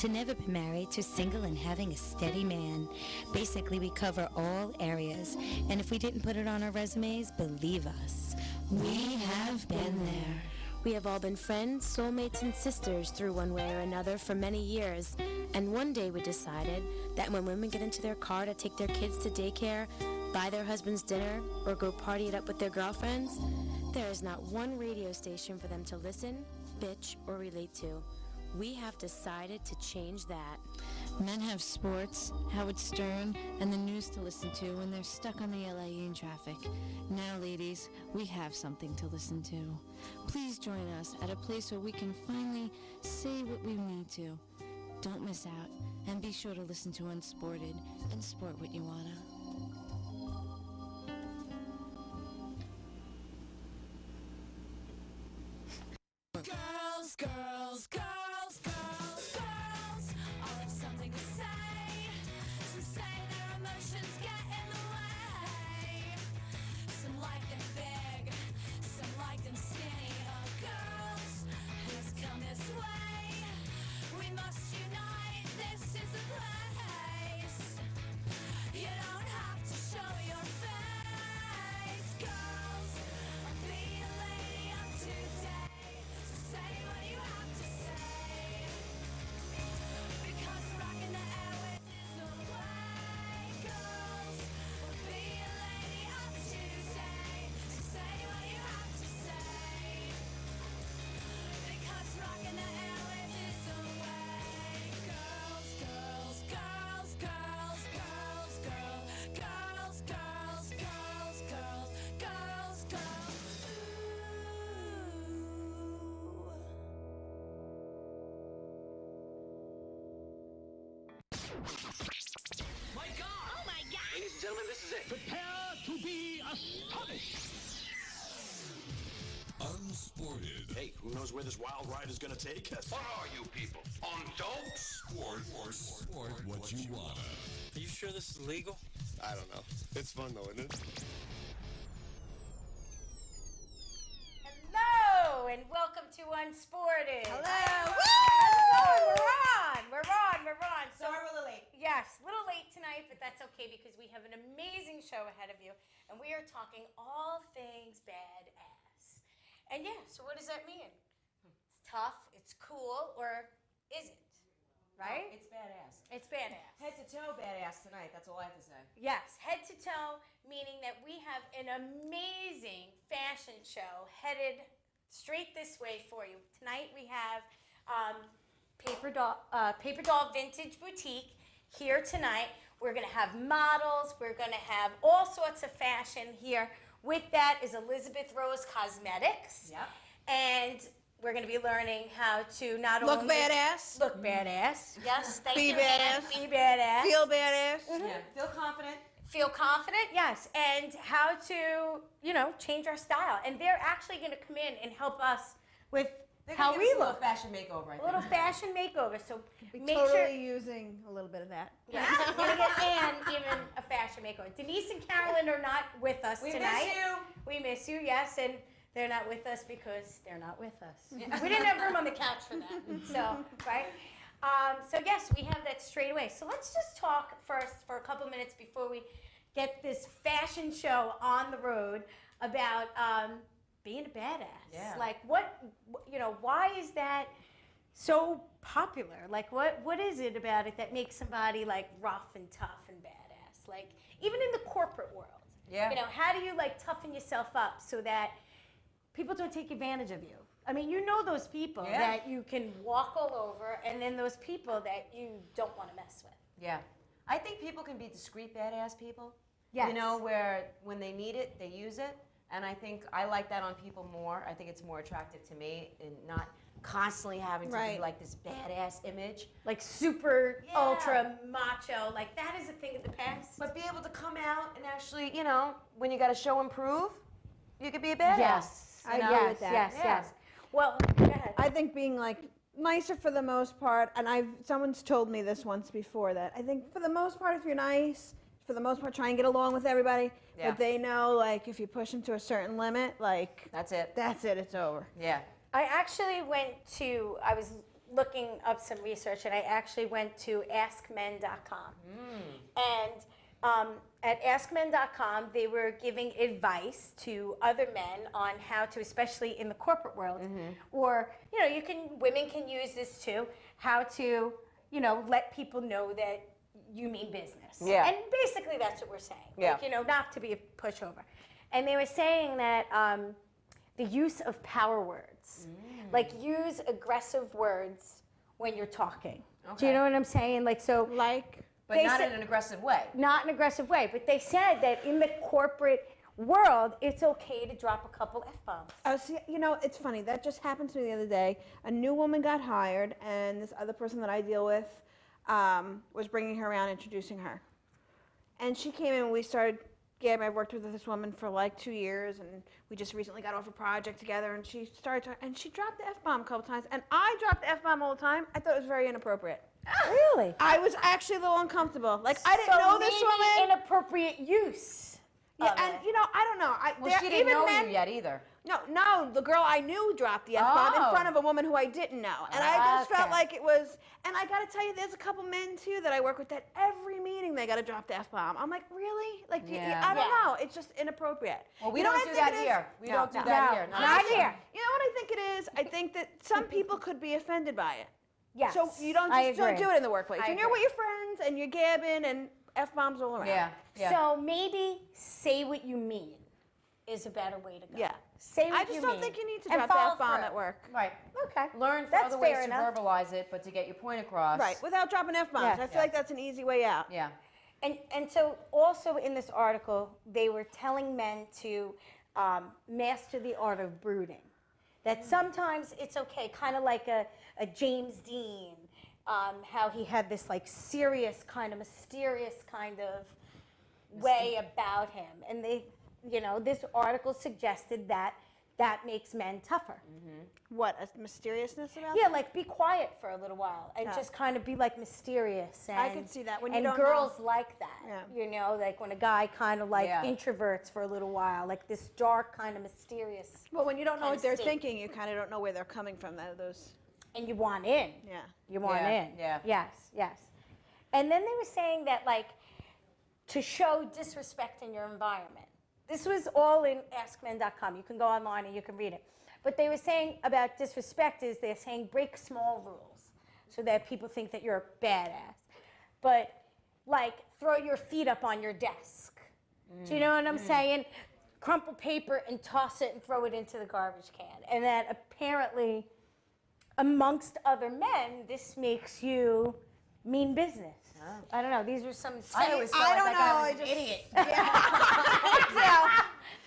to never be married to single and having a steady man. Basically, we cover all areas. And if we didn't put it on our resumes, believe us, we have been there. We have all been friends, soulmates, and sisters through one way or another for many years. And one day we decided that when women get into their car to take their kids to daycare, buy their husbands dinner, or go party it up with their girlfriends, there is not one radio station for them to listen, bitch, or relate to. We have decided to change that. Men have sports, Howard Stern, and the news to listen to when they're stuck on the LA in traffic. Now, ladies, we have something to listen to. Please join us at a place where we can finally say what we need to. Don't miss out, and be sure to listen to Unsported and sport what you wanna. Girls, girls, girls, girls, girls, all have something to say. Some say their emotions get in the way. Some like them big, some like them skinny. Oh, girls, please come this way. We must unite, this is the place. You don't have to show your face. Girls, be a lady of today. Say what you have to say, because rocking the airwaves is the way. Girls, be a lady of Tuesday. Say what you have to say, because rocking the airwaves is the way. Girls, girls, girls, girls, girls, girls, girls, girls, girls, girls, girls, girls. My God! Oh my God! Ladies and gentlemen, this is it. Prepare to be astonished. Unsported. Hey, who knows where this wild ride is going to take us? What are you people? On dope? Sport what you wanna. Are you sure this is legal? I don't know. It's fun though, isn't it? Hello, and welcome to Unsported. Hello. How's it going? We're on. So, Sorry we're a little late. yes, a little late tonight, but that's okay because we have an amazing show ahead of you, and we are talking all things badass. And yeah, so what does that mean? It's tough, it's cool, or is it? Right? It's badass. It's badass. Head to toe badass tonight. That's all I have to say. Yes, head to toe, meaning that we have an amazing fashion show headed straight this way for you. Tonight we have Paper Doll Vintage Boutique here tonight. We're going to have models. We're going to have all sorts of fashion here. With that is Elizabeth Rose Cosmetics. Yep. And we're going to be learning how to not Look only badass. look badass. Yes, thank Be you. badass. Be badass. Feel badass. Yeah. Feel confident. Feel confident, yes, and how to, change our style. And they're actually going to come in and help us with They're how gonna we give us a look. little fashion makeover, I A think. little fashion makeover. So make totally sure. using a little bit of that. Yeah, we're gonna get Anne even a fashion makeover. Denise and Carolyn are not with us We tonight. miss you. We miss you, yes, and they're not with us because they're not with us. We didn't have room on the couch for that. So, right? So yes, we have that straight away. So let's just talk first for a couple minutes before we get this fashion show on the road about being a badass. Yeah. Like why is that so popular? Like what is it about it that makes somebody like rough and tough and badass? Like even in the corporate world. Yeah. How do you like toughen yourself up so that people don't take advantage of you? I mean, those people that you can walk all over, and then those people that you don't want to mess with. Yeah. I think people can be discreet badass people. Yes. Where when they need it, they use it. And I think I like that on people more. I think it's more attractive to me and not constantly having to be like this badass image. Like super ultra macho. Like that is a thing of the past. But be able to come out and actually, when you got to show and prove, you could be a badass. Yes. I agree with that. Yes. Well, go ahead. I think being like nicer for the most part, and someone's told me this once before, that I think for the most part, if you're nice, for the most part, try and get along with everybody. Yeah. But they know, like, if you push them to a certain limit, like, That's it. it's over. Yeah. I actually I was looking up some research, and I actually went to askmen.com. And at askmen.com, they were giving advice to other men on how to, especially in the corporate world, or women can use this too, how to let people know that you mean business. Yeah. And basically that's what we're saying. Yeah. Like, not to be a pushover. And they were saying that the use of power words, like use aggressive words when you're talking. Do you know what I'm saying? Like, so. But not in an aggressive way. Not in an aggressive way. But they said that in the corporate world, it's okay to drop a couple F-bombs. Oh, see, it's funny. That just happened to me the other day. A new woman got hired, and this other person that I deal with was bringing her around, introducing her. And she came in, and we started gabbing. I've worked with this woman for like 2 years, and we just recently got off a project together, and she started talking, and she dropped the F-bomb a couple times, and I dropped the F-bomb all the time. I thought it was very inappropriate. Really? I was actually a little uncomfortable. Like, I didn't know this woman. Inappropriate use. Yeah, and I don't know. Well, she didn't know you yet either. No, the girl I knew dropped the F-bomb in front of a woman who I didn't know. And I just felt like it was, and I gotta tell you, there's a couple men too that I work with that every meeting they gotta drop the F-bomb. I'm like, really? Like, I don't know. It's just inappropriate. Well, we don't do that here. We don't do that here. Not here. You know what I think it is? I think that some people could be offended by it. Yes. So you don't do it in the workplace. When you're with your friends and you're gabbing and F-bombs all around. Yeah. So maybe say what you mean is a better way to go. Yeah. Say what you mean. I just don't think you need to and drop the follow F-bomb through. at work. Right. Okay. Learn That's other ways fair to enough. verbalize it, but to get your point across. Right, without dropping F-bombs. Yeah. I feel like that's an easy way out. Yeah. And so also in this article, they were telling men to master the art of brooding. That sometimes it's okay, kind of like a James Dean, how he had this like serious kind of mysterious kind of way about him. And they, this article suggested that makes men tougher. What, a mysteriousness about Yeah, that? like be quiet for a little while and just kind of be like mysterious. And, I can see that. When you and don't girls know. like that. Yeah. Like when a guy kind of like introverts for a little while, like this dark kind of mysterious. Well, when you don't know kind what of they're state. thinking, you kind of don't know where they're coming from. Those. And you want in. Yeah. You want Yeah, in. yeah. Yes. And then they were saying that like to show disrespect in your environment. This was all in askmen.com. You can go online and you can read it. But they were saying about disrespect is they're saying break small rules so that people think that you're a badass. But like throw your feet up on your desk. Do you know what I'm saying? Crumple paper and toss it and throw it into the garbage can. And that apparently amongst other men, this makes you mean business. I don't know. These are some. I always felt like I was an idiot.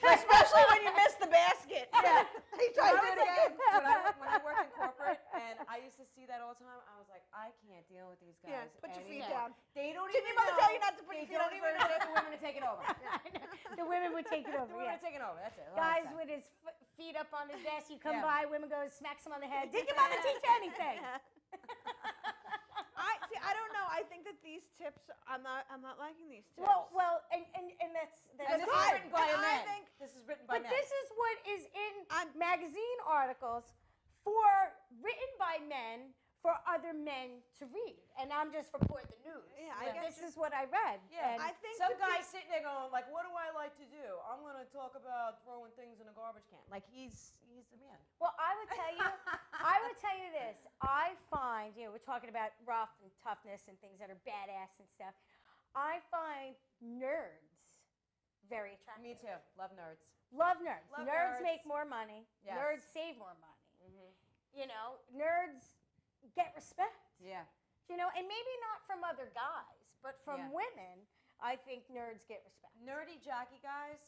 Especially when you miss the basket. Yeah. He tries to do it again. When I worked in corporate, and I used to see that all the time, I was like, I can't deal with these guys. Yeah, put your feet anymore. down. They don't Didn't even your mother know. tell you not to put your They feet on don't even know the women are taking over. The women would take it over. The women are taking over. That's it. Guys with his feet up on his desk, you come Yeah. by, women go, smacks him on the head. Did your mother teach you anything? I don't know. I think that these tips, I'm not liking these tips. Well, and that's And this is good. written by a and I man. think- This is written by But men. this is what is in magazine articles written by men for other men to read. And I'm just reporting the news. Yeah, But I guess this is what I read. Yeah, And I think some to guy's be- sitting there going, like, what do I like to do? I'm going to talk about throwing things in a garbage can. Like, he's the man. Well, I would tell you this. I find, we're talking about rough and toughness and things that are badass and stuff. I find nerds very attractive. Me too. Love nerds. Love nerds. Love nerds nerds. make more money. Yes. Nerds save more money. Nerds get respect. Yeah. And maybe not from other guys, but from Yeah. women, I think nerds get respect. Nerdy jockey guys,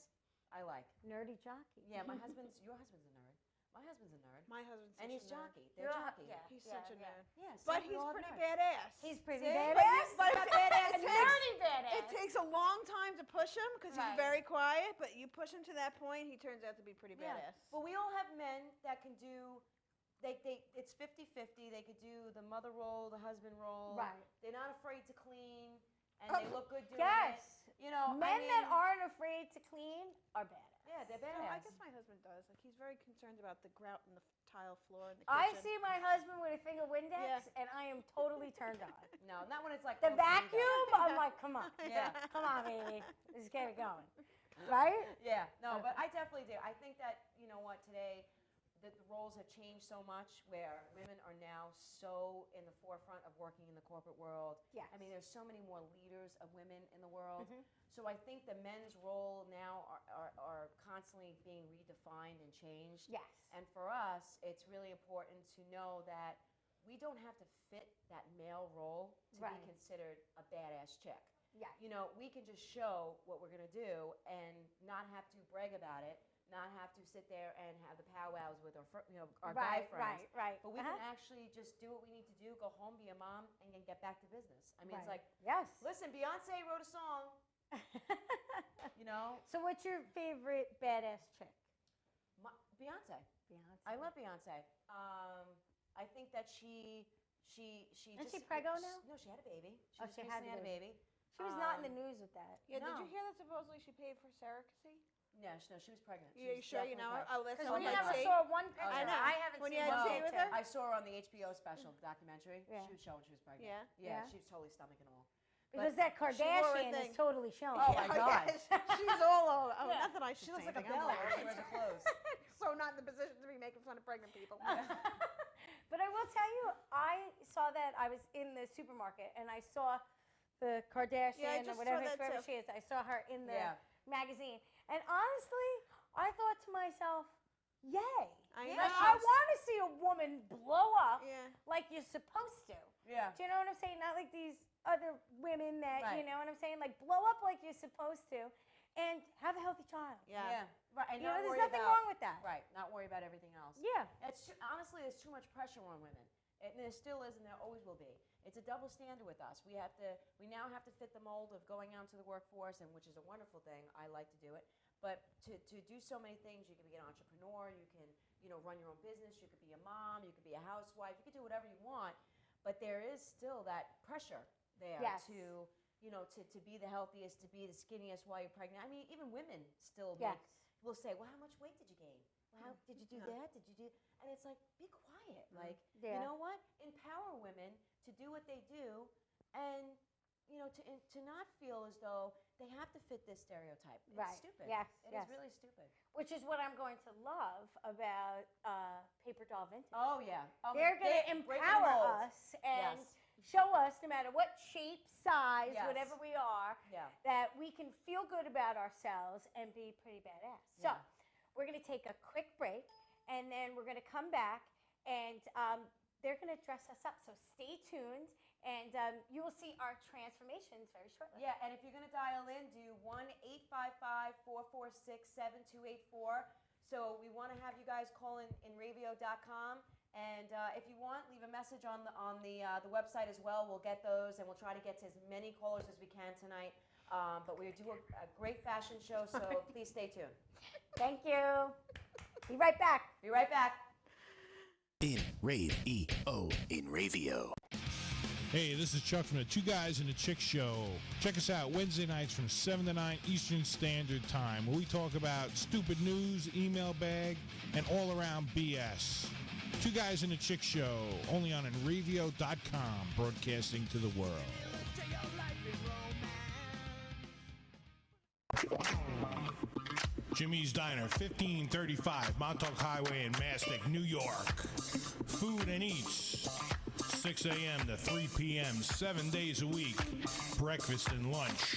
I like. Nerdy jockey. Yeah, your husband's a nerd. My husband's a nerd. My husband's And such he's a nerd. jockey. They're jockey. Yeah. He's such a nerd. Yeah, But so he's we all pretty nerds. badass. He's pretty See? badass. But badass A nerdy badass. It takes a long time to push him because Right. he's very quiet, but you push him to that point, he turns out to be pretty Yeah. badass. But we all have men that can do, it's 50-50. They could do the mother role, the husband role. Right. They're not afraid to clean, and they look good doing Yes. it. you know, Men that aren't afraid to clean are badass. Yeah, they're No, I badass. guess my husband does. Like, he's very concerned about the grout and the tile floor in the kitchen. I see my husband with a thing of Windex, and I am totally turned on. No, not when it's like The OCD, though. vacuum, I'm like, come on. Yeah. Come on, baby. Let's get it going. Right? Yeah, no, but I definitely do. I think that, you know what, today the roles have changed so much where women are now so in the forefront of working in the corporate world. Yes. I mean, there's so many more leaders of women in the world. So I think the men's role now are constantly being redefined and changed. Yes. And for us, it's really important to know that we don't have to fit that male role to Right. be considered a badass chick. Yeah. You know, we can just show what we're going to do and not have to brag about it, not have to sit there and have the powwows with our guy friends. Right. But we can actually just do what we need to do, go home, be a mom, and then get back to business. I mean, it's Right. like, Yes. listen, Beyonce wrote a song, you know. So what's your favorite badass chick? Beyonce. Beyonce. I love Beyonce. I think that she Is just... she preggo now? No, she had a baby. She Oh, just she had recently had a baby. She was not in the news with that. Yeah, No. did you hear that supposedly she paid for surrogacy? No, she was pregnant. She You was sure you definitely know? pregnant. Oh, that's Because on we my never tape. saw one picture. I know. I haven't When seen you had one tea with picture. her? I saw her on the HBO special documentary. Yeah. She was showing she was pregnant. Yeah? Yeah, Yeah. she was totally stomach and all. Because But that wore a Kardashian thing. is totally showing. Oh my God. She's all over. Oh, Yeah. not that I should She looks say like a anything. Bella I'm when she married. wears her clothes. So not in the position to be making fun of pregnant people. But I will tell you, I saw that. I was in the supermarket and I saw the Kardashian Yeah, I or just whatever, saw that whoever too. she is. I saw her in the Yeah. magazine. And honestly, I thought to myself, yay. I Like, know. I want to see a woman blow up Yeah. like you're supposed to. Yeah. Do you know what I'm saying? Not like these other women that, you Right. know what I'm saying? Like blow up like you're supposed to and have a healthy child. Yeah. Right. And You know, not there's worry nothing about, wrong with that. Right. Not worry about everything else. Yeah. It's honestly, there's too much pressure on women. And there still is, and there always will be. It's a double standard with us. We now have to fit the mold of going out into the workforce, and which is a wonderful thing. I like to do it. But to do so many things, you can be an entrepreneur, you can, run your own business, you could be a mom, you could be a housewife, you could do whatever you want. But there is still that pressure there Yes. to be the healthiest, to be the skinniest while you're pregnant. I mean, even women still Yes. will say, well, how much weight did you gain? Well, how did you do that? Did you do? And it's like, be quiet. Like, Yeah. you know what? Empower women to do what they do, and to not feel as though they have to fit this stereotype. It's Right. stupid. Yes, It yes. is really stupid. Which is what I'm going to love about Paper Doll Vintage. Oh yeah. They're going to break the empower mold. us and Yes. show us, no matter what shape, size, Yes. whatever we are, Yeah. that we can feel good about ourselves and be pretty badass. So Yeah. we're going to take a quick break, and then we're going to come back, and they're going to dress us up. So stay tuned, and you will see our transformations very shortly. Yeah, and if you're going to dial in, do 1-855-446-7284. So we want to have you guys call in radio.com. And if you want, leave a message on the website as well. We'll get those, and we'll try to get to as many callers as we can tonight. But we do a great fashion show, so please stay tuned. Thank you. Be right back. Be right back. In Radio, in Ravio. Hey, this is Chuck from the Two Guys and the Chick Show. Check us out Wednesday nights from 7 to 9 Eastern Standard Time, where we talk about stupid news, email bag, and all-around BS. Two Guys and the Chick Show, only on Ravio.com, broadcasting to the world. Jimmy's Diner, 1535 Montauk Highway in Mastic, New York. Food and eats, 6 a.m. to 3 p.m., 7 days a week. Breakfast and lunch.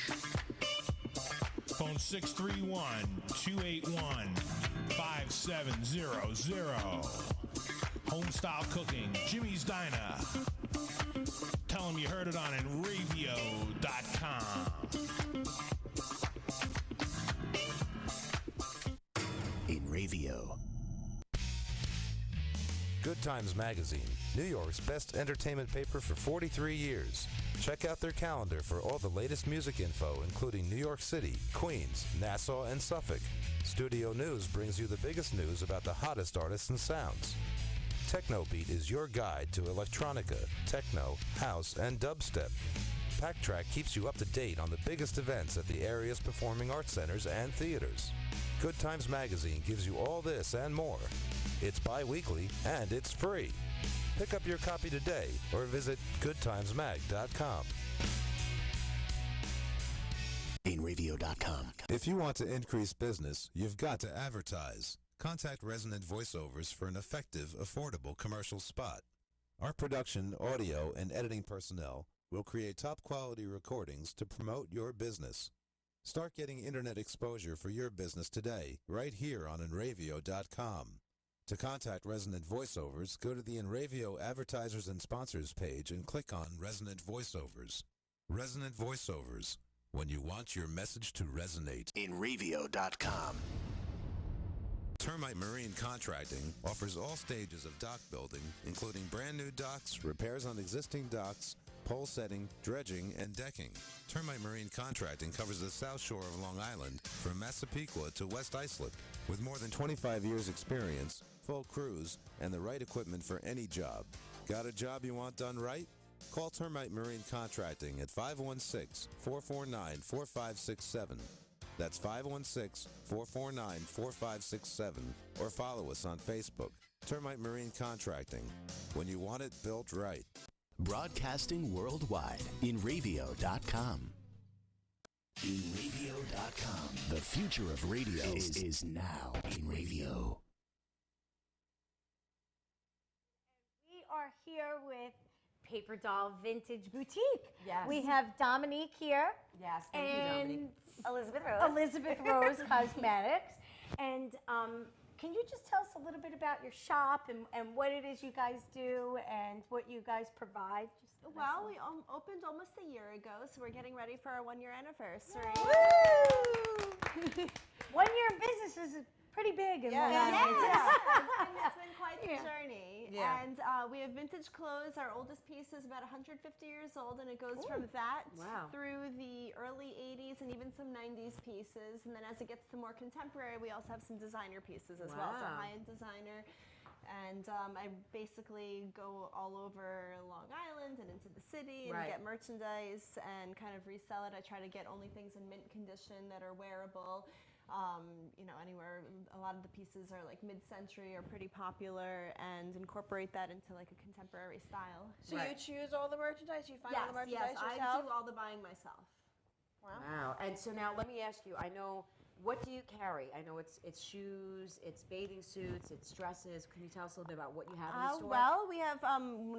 Phone 631-281-5700. Home-style cooking, Jimmy's Diner. Tell them you heard it on Ravio.com. In Ravio. Good Times Magazine, New York's best entertainment paper for 43 years. Check out their calendar for all the latest music info, including New York City, Queens, Nassau, and Suffolk. Studio News brings you the biggest news about the hottest artists and sounds. Techno Beat is your guide to electronica, techno, house, and dubstep. Pack Track keeps you up to date on the biggest events at the area's performing arts centers and theaters. Good Times Magazine gives you all this and more. It's bi-weekly and it's free. Pick up your copy today or visit goodtimesmag.com. InRavio.com. If you want to increase business, you've got to advertise. Contact Resonant Voiceovers for an effective, affordable commercial spot. Our production, audio, and editing personnel will create top-quality recordings to promote your business. Start getting internet exposure for your business today, right here on InRavio.com. To contact Resonant Voiceovers, go to the InRavio Advertisers and Sponsors page and click on Resonant Voiceovers. Resonant Voiceovers, when you want your message to resonate. InRavio.com. Termite Marine Contracting offers all stages of dock building, including brand new docks, repairs on existing docks, pole setting, dredging, and decking. Termite Marine Contracting covers the South Shore of Long Island from Massapequa to West Islip. With more than 25 years experience, full crews, and the right equipment for any job. Got a job you want done right? Call Termite Marine Contracting at 516-449-4567. That's 516-449-4567. Or follow us on Facebook. Termite Marine Contracting. When you want it built right. Broadcasting worldwide. InRavio.com. InRavio.com. The future of radio is now in radio. We are here with Paper Doll Vintage Boutique. Yes. We have Dominique here. Yes, thank you, and Dominique. Elizabeth Rose Cosmetics. And can you just tell us a little bit about your shop and what it is you guys do and what you guys provide? Well, we opened almost a year ago, so we're getting ready for our 1-year anniversary. 1 year in business is pretty big in Long Island. It's been quite the journey. Yeah. And we have vintage clothes. Our oldest piece is about 150 years old, and it goes from that through the early 80s and even some 90s pieces. And then as it gets to more contemporary, we also have some designer pieces as well, so high-end designer. And I basically go all over Long Island and into the city and get merchandise and kind of resell it. I try to get only things in mint condition that are wearable. Anywhere, a lot of the pieces are like mid-century or pretty popular, and incorporate that into like a contemporary style. So you choose all the merchandise? You find all the merchandise yourself? I do all the buying myself. Wow. And so now let me ask you, I know, what do you carry? I know it's shoes, it's bathing suits, it's dresses. Can you tell us a little bit about what you have in the store? Well, we have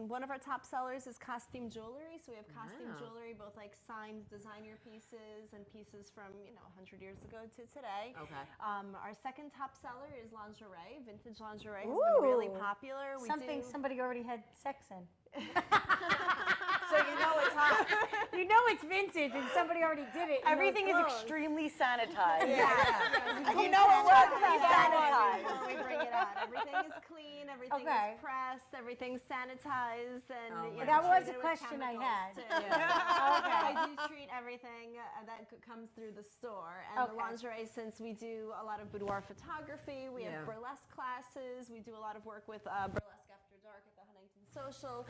one of our top sellers is costume jewelry. So we have costume jewelry, both like signed designer pieces and pieces from 100 years ago to today. Okay. Our second top seller is lingerie. Vintage lingerie has been really popular. Somebody already had sex in. So you know it's hot. You know it's vintage and somebody already did it. Everything is extremely sanitized. You know it works. Sanitized. Before we bring it out, everything is clean. Everything is pressed. Everything's sanitized, and that was a question I had. I do treat everything that comes through the store, and the lingerie. Since we do a lot of boudoir photography, we have burlesque classes. We do a lot of work with burlesque after dark at the Huntington Social.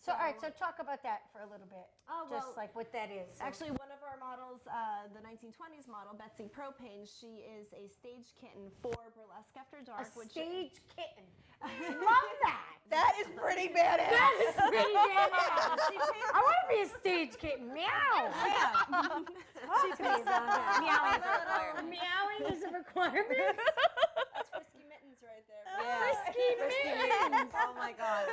So, all right, so talk about that for a little bit. Just like what that is. Actually, one of our models, the 1920s model, Betsy Propane, she is a stage kitten for Burlesque After Dark. Stage kitten. Love that. That is pretty badass. That is pretty badass. I want to be a stage kitten. Meow. Meowing is a requirement. That's Frisky Mittens right there. Frisky Mittens. Oh my God.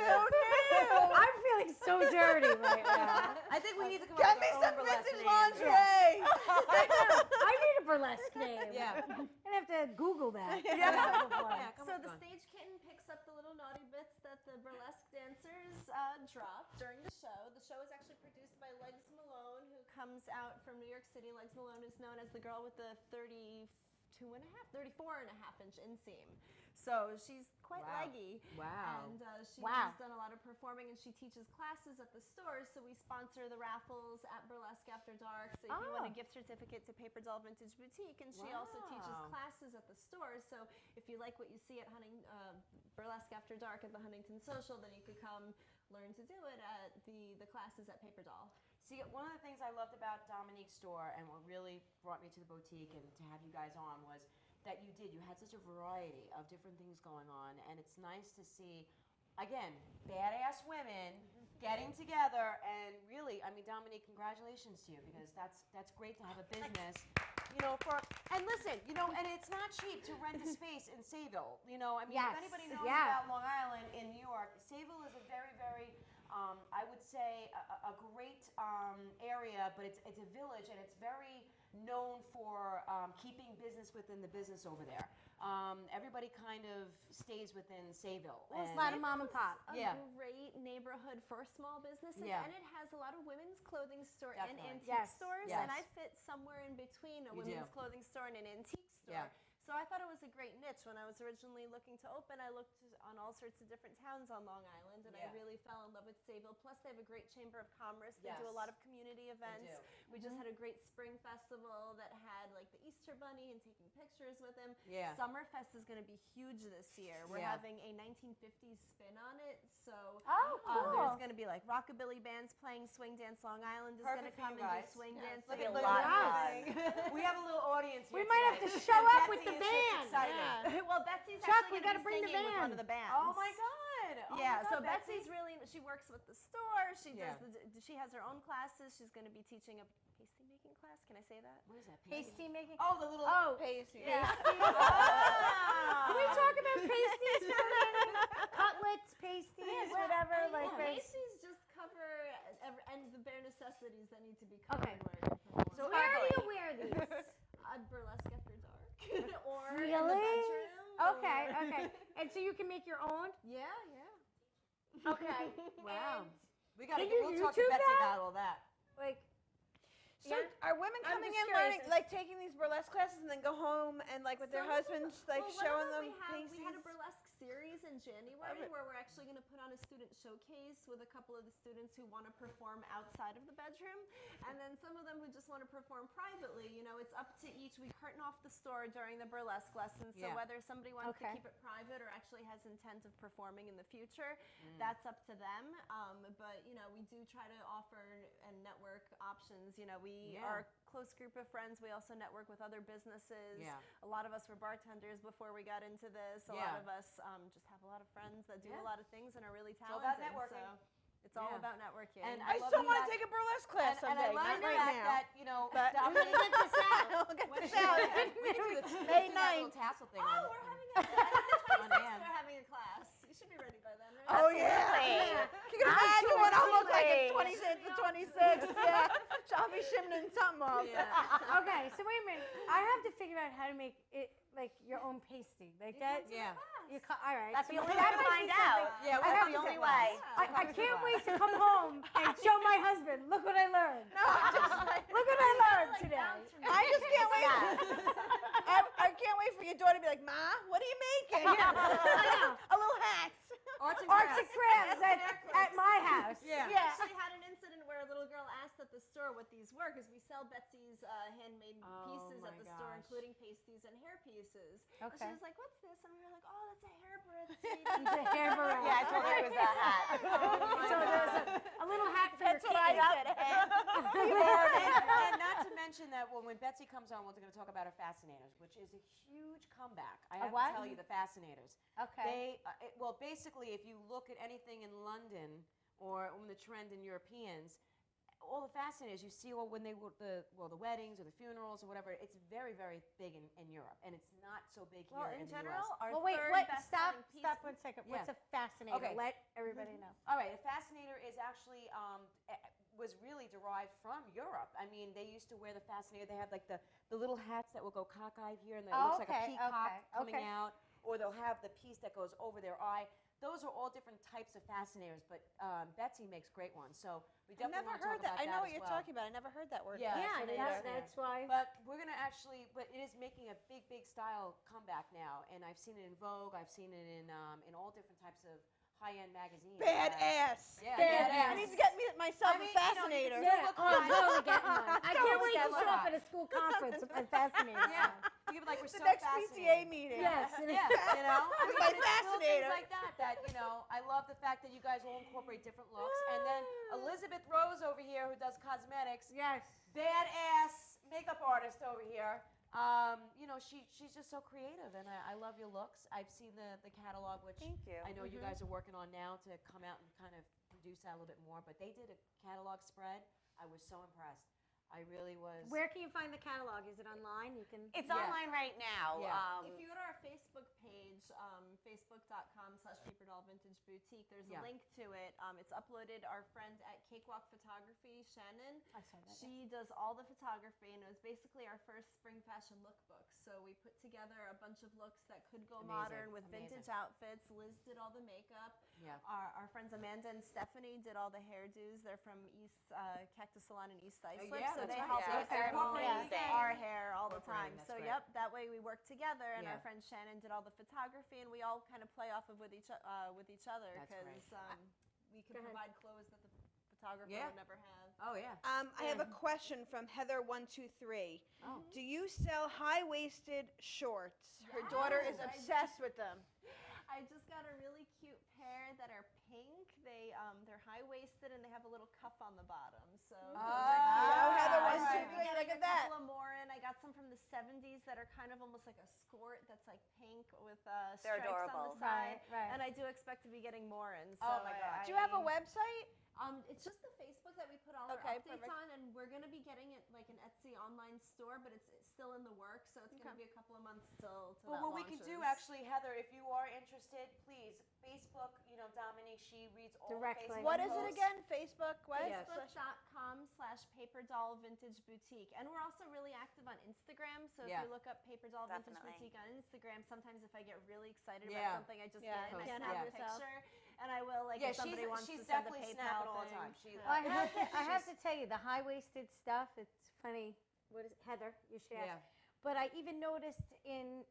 I'm feeling so dirty right now. I think we need to come Get up me with some our own burlesque vintage name. lingerie. I need a burlesque name. Yeah. I have to Google that. So the stage kitten picks up the little naughty bits that the burlesque dancers drop during the show. The show is actually produced by Legs Malone, who comes out from New York City. Legs Malone is known as the girl with the 34 and a half inch inseam. So she's quite leggy. Wow. And she's done a lot of performing, and she teaches classes at the stores. So we sponsor the raffles at Burlesque After Dark. So if you want a gift certificate to Paper Doll Vintage Boutique, and she also teaches classes at the stores. So if you like what you see at Burlesque After Dark at the Huntington Social, then you could come learn to do it at the classes at Paper Doll. See, one of the things I loved about Dominique's store and what really brought me to the boutique and to have you guys on was that you had such a variety of different things going on, and it's nice to see, again, badass women getting together and really, I mean, Dominique, congratulations to you because that's great to have a business. And listen, and it's not cheap to rent a space in Sayville. I mean, if anybody knows about Long Island in New York, Sayville is a very, very, I would say, a great area, but it's a village, and it's very known for keeping business within the business over there. Everybody kind of stays within Sayville. Well, it's a lot of mom and pop. A great neighborhood for small businesses, and it has a lot of women's clothing store and antique stores, and I fit somewhere in between a women's clothing store and an antique store. So I thought it was a great niche. When I was originally looking to open, I looked on all sorts of different towns on Long Island, and I really fell in love with Sayville. Plus, they have a great chamber of commerce. They do a lot of community events. We just had a great spring festival that had like the Easter Bunny and taking pictures with him. Summerfest is going to be huge this year. We're having a 1950s spin on it. So there's going to be like rockabilly bands playing. Swing Dance Long Island is going to come and do swing dance. Look at we have a little audience here. We might have to show up with the band. Well, Betsy's Chuck, actually we got to bring the with one band. of the bands. Oh my God! So Betsy's really, she works with the store. She does she has her own classes. She's going to be teaching a pasty making class. Can I say that? What is that? Pasty making? Oh, the little pasty. Yeah. Can we talk about pasties for a minute? Cutlets, pasties, whatever. Pasties just cover and the bare necessities that need to be covered. So where do you wear these? Burlesque after dark. Or really? in the bedroom. Okay. And so you can make your own? Yeah. Okay. Wow. We'll talk YouTube to Betsy that? about all that. So are women coming in learning, like taking these burlesque classes and then go home and like with their husbands, like showing them pieces? We had a burlesque series in January where we're actually going to put on a student showcase with a couple of the students who want to perform outside of the bedroom, and then some of them who just want to perform privately. It's up to each. We curtain off the store during the burlesque lessons, so whether somebody wants to keep it private or actually has intent of performing in the future, that's up to them. But we do try to offer and network options. We are a close group of friends. We also network with other businesses. A lot of us were bartenders before we got into this. A lot of us just have a lot of friends that do a lot of things and are really talented. It's all about networking. So it's all about networking. And I still want to take a burlesque class someday. And I love not right now. that Dominique, get this out. We can do May that little tassel thing. We're having the 26th. We're having a class. You should be ready by then, right? Oh yeah. You can imagine what I'll look like at 26. Yeah. I'll be shimming something up. Okay, so wait a minute. I have to figure out how to make it like your own pasty. Like that? Yeah. All right. That's the so only that way to might find be something. out. Yeah, That's the only way. I can't wait to come home and show my husband, look what I learned. Look what I learned today. I just can't wait. I can't wait for your daughter to be like, Ma, what are you making? A little hat. Arts and crafts at my house. We actually had an incident where a little girl asked at the store what these were because we sell Betsy's handmade pieces at the store, including pasties and hair pieces. And she was like, "What's this?" And we were like, "Oh, that's a hair barrette." The hair barrette. Yeah, I told her it was a hat. So there's a little hat for That's your what I kid. said. And not to mention that when Betsy comes on, we're going to talk about her fascinators, which is a huge comeback. I have to tell you, the fascinators. Okay. Well, basically, if you look at anything in London or on the trend in Europeans, all the fascinators you see, when they were the weddings or the funerals or whatever, it's very, very big in Europe, and it's not so big here in the general, US. our Wait, third stop best-selling piece. 1 second. What's a fascinator? Okay. Let everybody know. All right, a fascinator is actually was really derived from Europe. I mean, they used to wear the fascinator. They have like the little hats that will go cockeyed here, and it looks like a peacock coming out, or they'll have the piece that goes over their eye. Those are all different types of fascinators, but Betsy makes great ones. So we definitely I've never want to talk heard that. about I know that what you're as well. talking about. I never heard that word. Yeah, That's why. But we're going to but it is making a big style comeback now. And I've seen it in Vogue. I've seen it in all different types of high-end magazine. Badass. Yeah, I need to get myself a fascinator. I'm totally getting one. I can't wait to show up at a school conference and fascinator. Yeah. You give like we're The so next fascinating. PTA meeting. Yes. Yeah, you know, My it's little fascinator. things like that. You know, I love the fact that you guys all incorporate different looks. And then Elizabeth Rose over here, who does cosmetics. Yes. Badass makeup artist over here. You know, she's just so creative, and I love your looks. I've seen the catalog, which Thank you. I know you guys are working on now to come out and kind of produce that a little bit more. But they did a catalog spread. I was so impressed. I really was. Where can you find the catalog? Is it online? You can. It's online right now. Yeah. If you go to our Facebook page, facebook.com/paperdollvintageboutique, there's a link to it. It's uploaded. Our friend at Cakewalk Photography, Shannon, I saw that. she does all the photography, and it was basically our first spring fashion lookbook. So we put together a bunch of looks that could go modern with vintage outfits. Liz did all the makeup. Yeah. Our friends Amanda and Stephanie did all the hairdos. They're from East Cactus Salon in East Islip. yeah, So that's they right. help Yeah. us They're incorporate amazing. our hair all the Incorporating, time. that's So great. that way we work together, and Yeah. our friend Shannon did all the photography, and we all kind of play off of with each other That's great. because we can Go ahead. provide clothes that the photographer Yeah. would never have. Oh yeah. I have a question from Heather123. Oh. Do you sell high-waisted shorts? Her daughter is Yes, I obsessed with them. I just got a really cute pair that are pink. They're high waisted and they have a little cuff on the bottom. So Heather123, look at a that. couple more in. I got some from the 70s that are kind of almost like a skirt that's like pink with They're stripes on adorable. the side. Right. And I do expect to be getting more in. So Oh my God. Do you have a website? It's just the Facebook that we put all Okay, our updates perfect. on, and we're going to be getting it like an Etsy online store, but it's still in the works, so it's going to be a couple of months till Well, that what we can do, launches. actually, Heather, if you are interested, please, Facebook, you know, Dominique, she reads all Directly. the Facebook What is it posts. again? Facebook? What? Facebook.com/paperdollvintageboutique. And we're also really active on Instagram, so Yeah. if you look up Paper Doll Vintage Definitely. Boutique on Instagram, sometimes if I get really excited Yeah. about something, I just Yeah, get it and I can't snap help a yourself. picture, and I will, like, Yeah, if somebody wants she's to send a definitely PayPal snapping all the thing. time. She, I have to tell you, the high-waisted stuff, it's funny. What is Heather? You should ask. Yeah. But I even noticed in,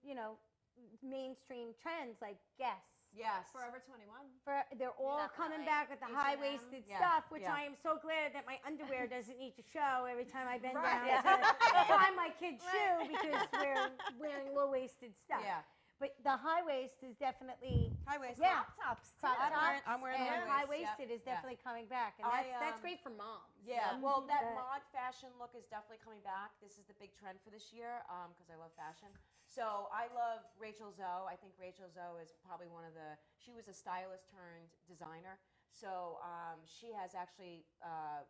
mainstream trends like Guess. Yes. Forever 21. They're all coming Definitely. back with the H&M. high-waisted Yeah, stuff, which yeah. I am so glad that my underwear doesn't need to show every time I bend Right. down to tie my kid's shoe because we're wearing low-waisted stuff. Yeah. But the high waist is definitely High-waisted. yeah. Tops. Crop tops I'm wearing and high-waist, high-waisted yeah, is definitely coming back, and I, that's great for moms. Yeah, well, that But- mod fashion look is definitely coming back. This is the big trend for this year because I love fashion. So I love Rachel Zoe. I think Rachel Zoe is probably she was a stylist turned designer. So she has actually,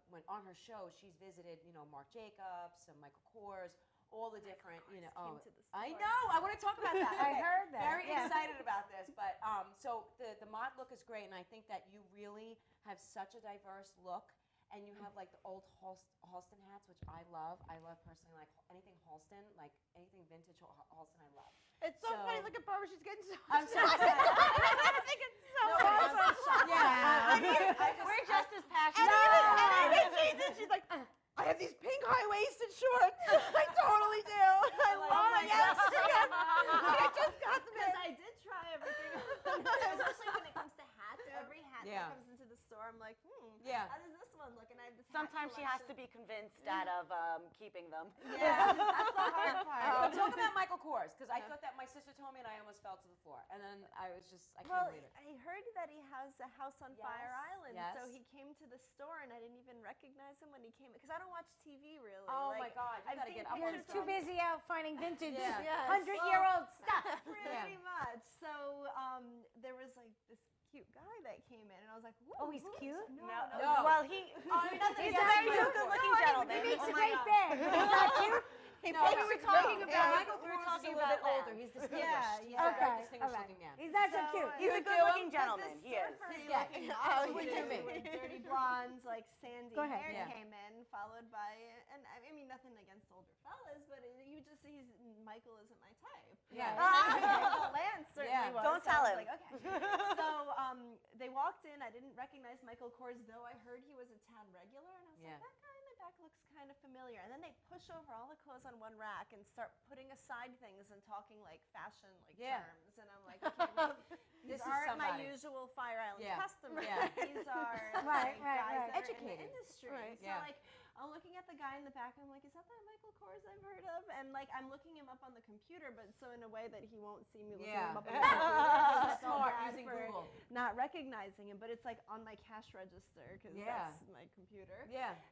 when on her show, she's visited, Marc Jacobs, some Michael Kors, all the different, came to the I store. know. I want to talk about that. I Okay. heard that, Very yeah. excited about this. But so the mod look is great, and I think that you really have such a diverse look, and you have like the old Halston hats, which I love. I love personally like anything Halston, like anything vintage Halston. I love. It's so funny. Look at Barbara. She's getting so I'm so excited. excited. I think it's so No, I'm awesome. so shocked. Yeah. We're just as passionate. And even she's like, I have these pink high-waisted shorts. I totally do. I love it. Yes. I just got them. Because I did try everything. Especially when it comes to hats. Every hat Yeah. that comes into the store, I'm like, Yeah. how does this one look? And I have this hat Sometimes she has to collection. be convinced out of keeping them. Yeah, that's the hard part. Talk about Michael Kors, because I thought that my sister told me and I almost fell to the floor. And then I was just, I couldn't Well, believe it. I heard that he has a house on Fire Island, so yes. he came to the store, and I didn't even recognize him when he came because I don't watch TV really. Oh like, my God, you I've gotta seen get up on You're this pictures too busy out finding vintage, Yeah. Yes. 100-year-old stuff. Pretty much. So there was like this cute guy that came in, and I was like, Oh, he's who is- cute? No. Well, he. I mean, not that He's he a has very Michael good-looking Kors. gentleman. He makes Oh a my great God. bed. Is that cute? No, we were talking about. Michael We were Kors talking is a little bit about older. He's distinguished. Yeah, He's yeah. a very Okay, distinguished all right. looking man. He's not so cute. He's a good-looking gentleman. This He is. surfery Yeah. looking Oh, with he's dirty- amazing. with dirty blondes, like sandy Go ahead. hair Yeah. came in, followed by, and I mean nothing against older fellas, but Michael isn't my type. Yeah. Lance certainly Yeah. was. Don't so tell I was him. like, okay. So they walked in. I didn't recognize Michael Kors, though I heard he was a town regular, and I was Yeah. like, that guy in the back looks kind of familiar. And then they push over all the clothes on one rack and start putting aside things and talking like fashion terms. And I'm like, okay, well, these aren't my usual Fire Island customers. These are guys that are in the industry. So like, I'm looking at the guy in the back. I'm like, is that Michael Kors I've heard of? And like, I'm looking him up on the computer, but so in a way that he won't see me looking him up on the computer. Smart, using Google. Not recognizing him, but it's like on my cash register because that's my computer.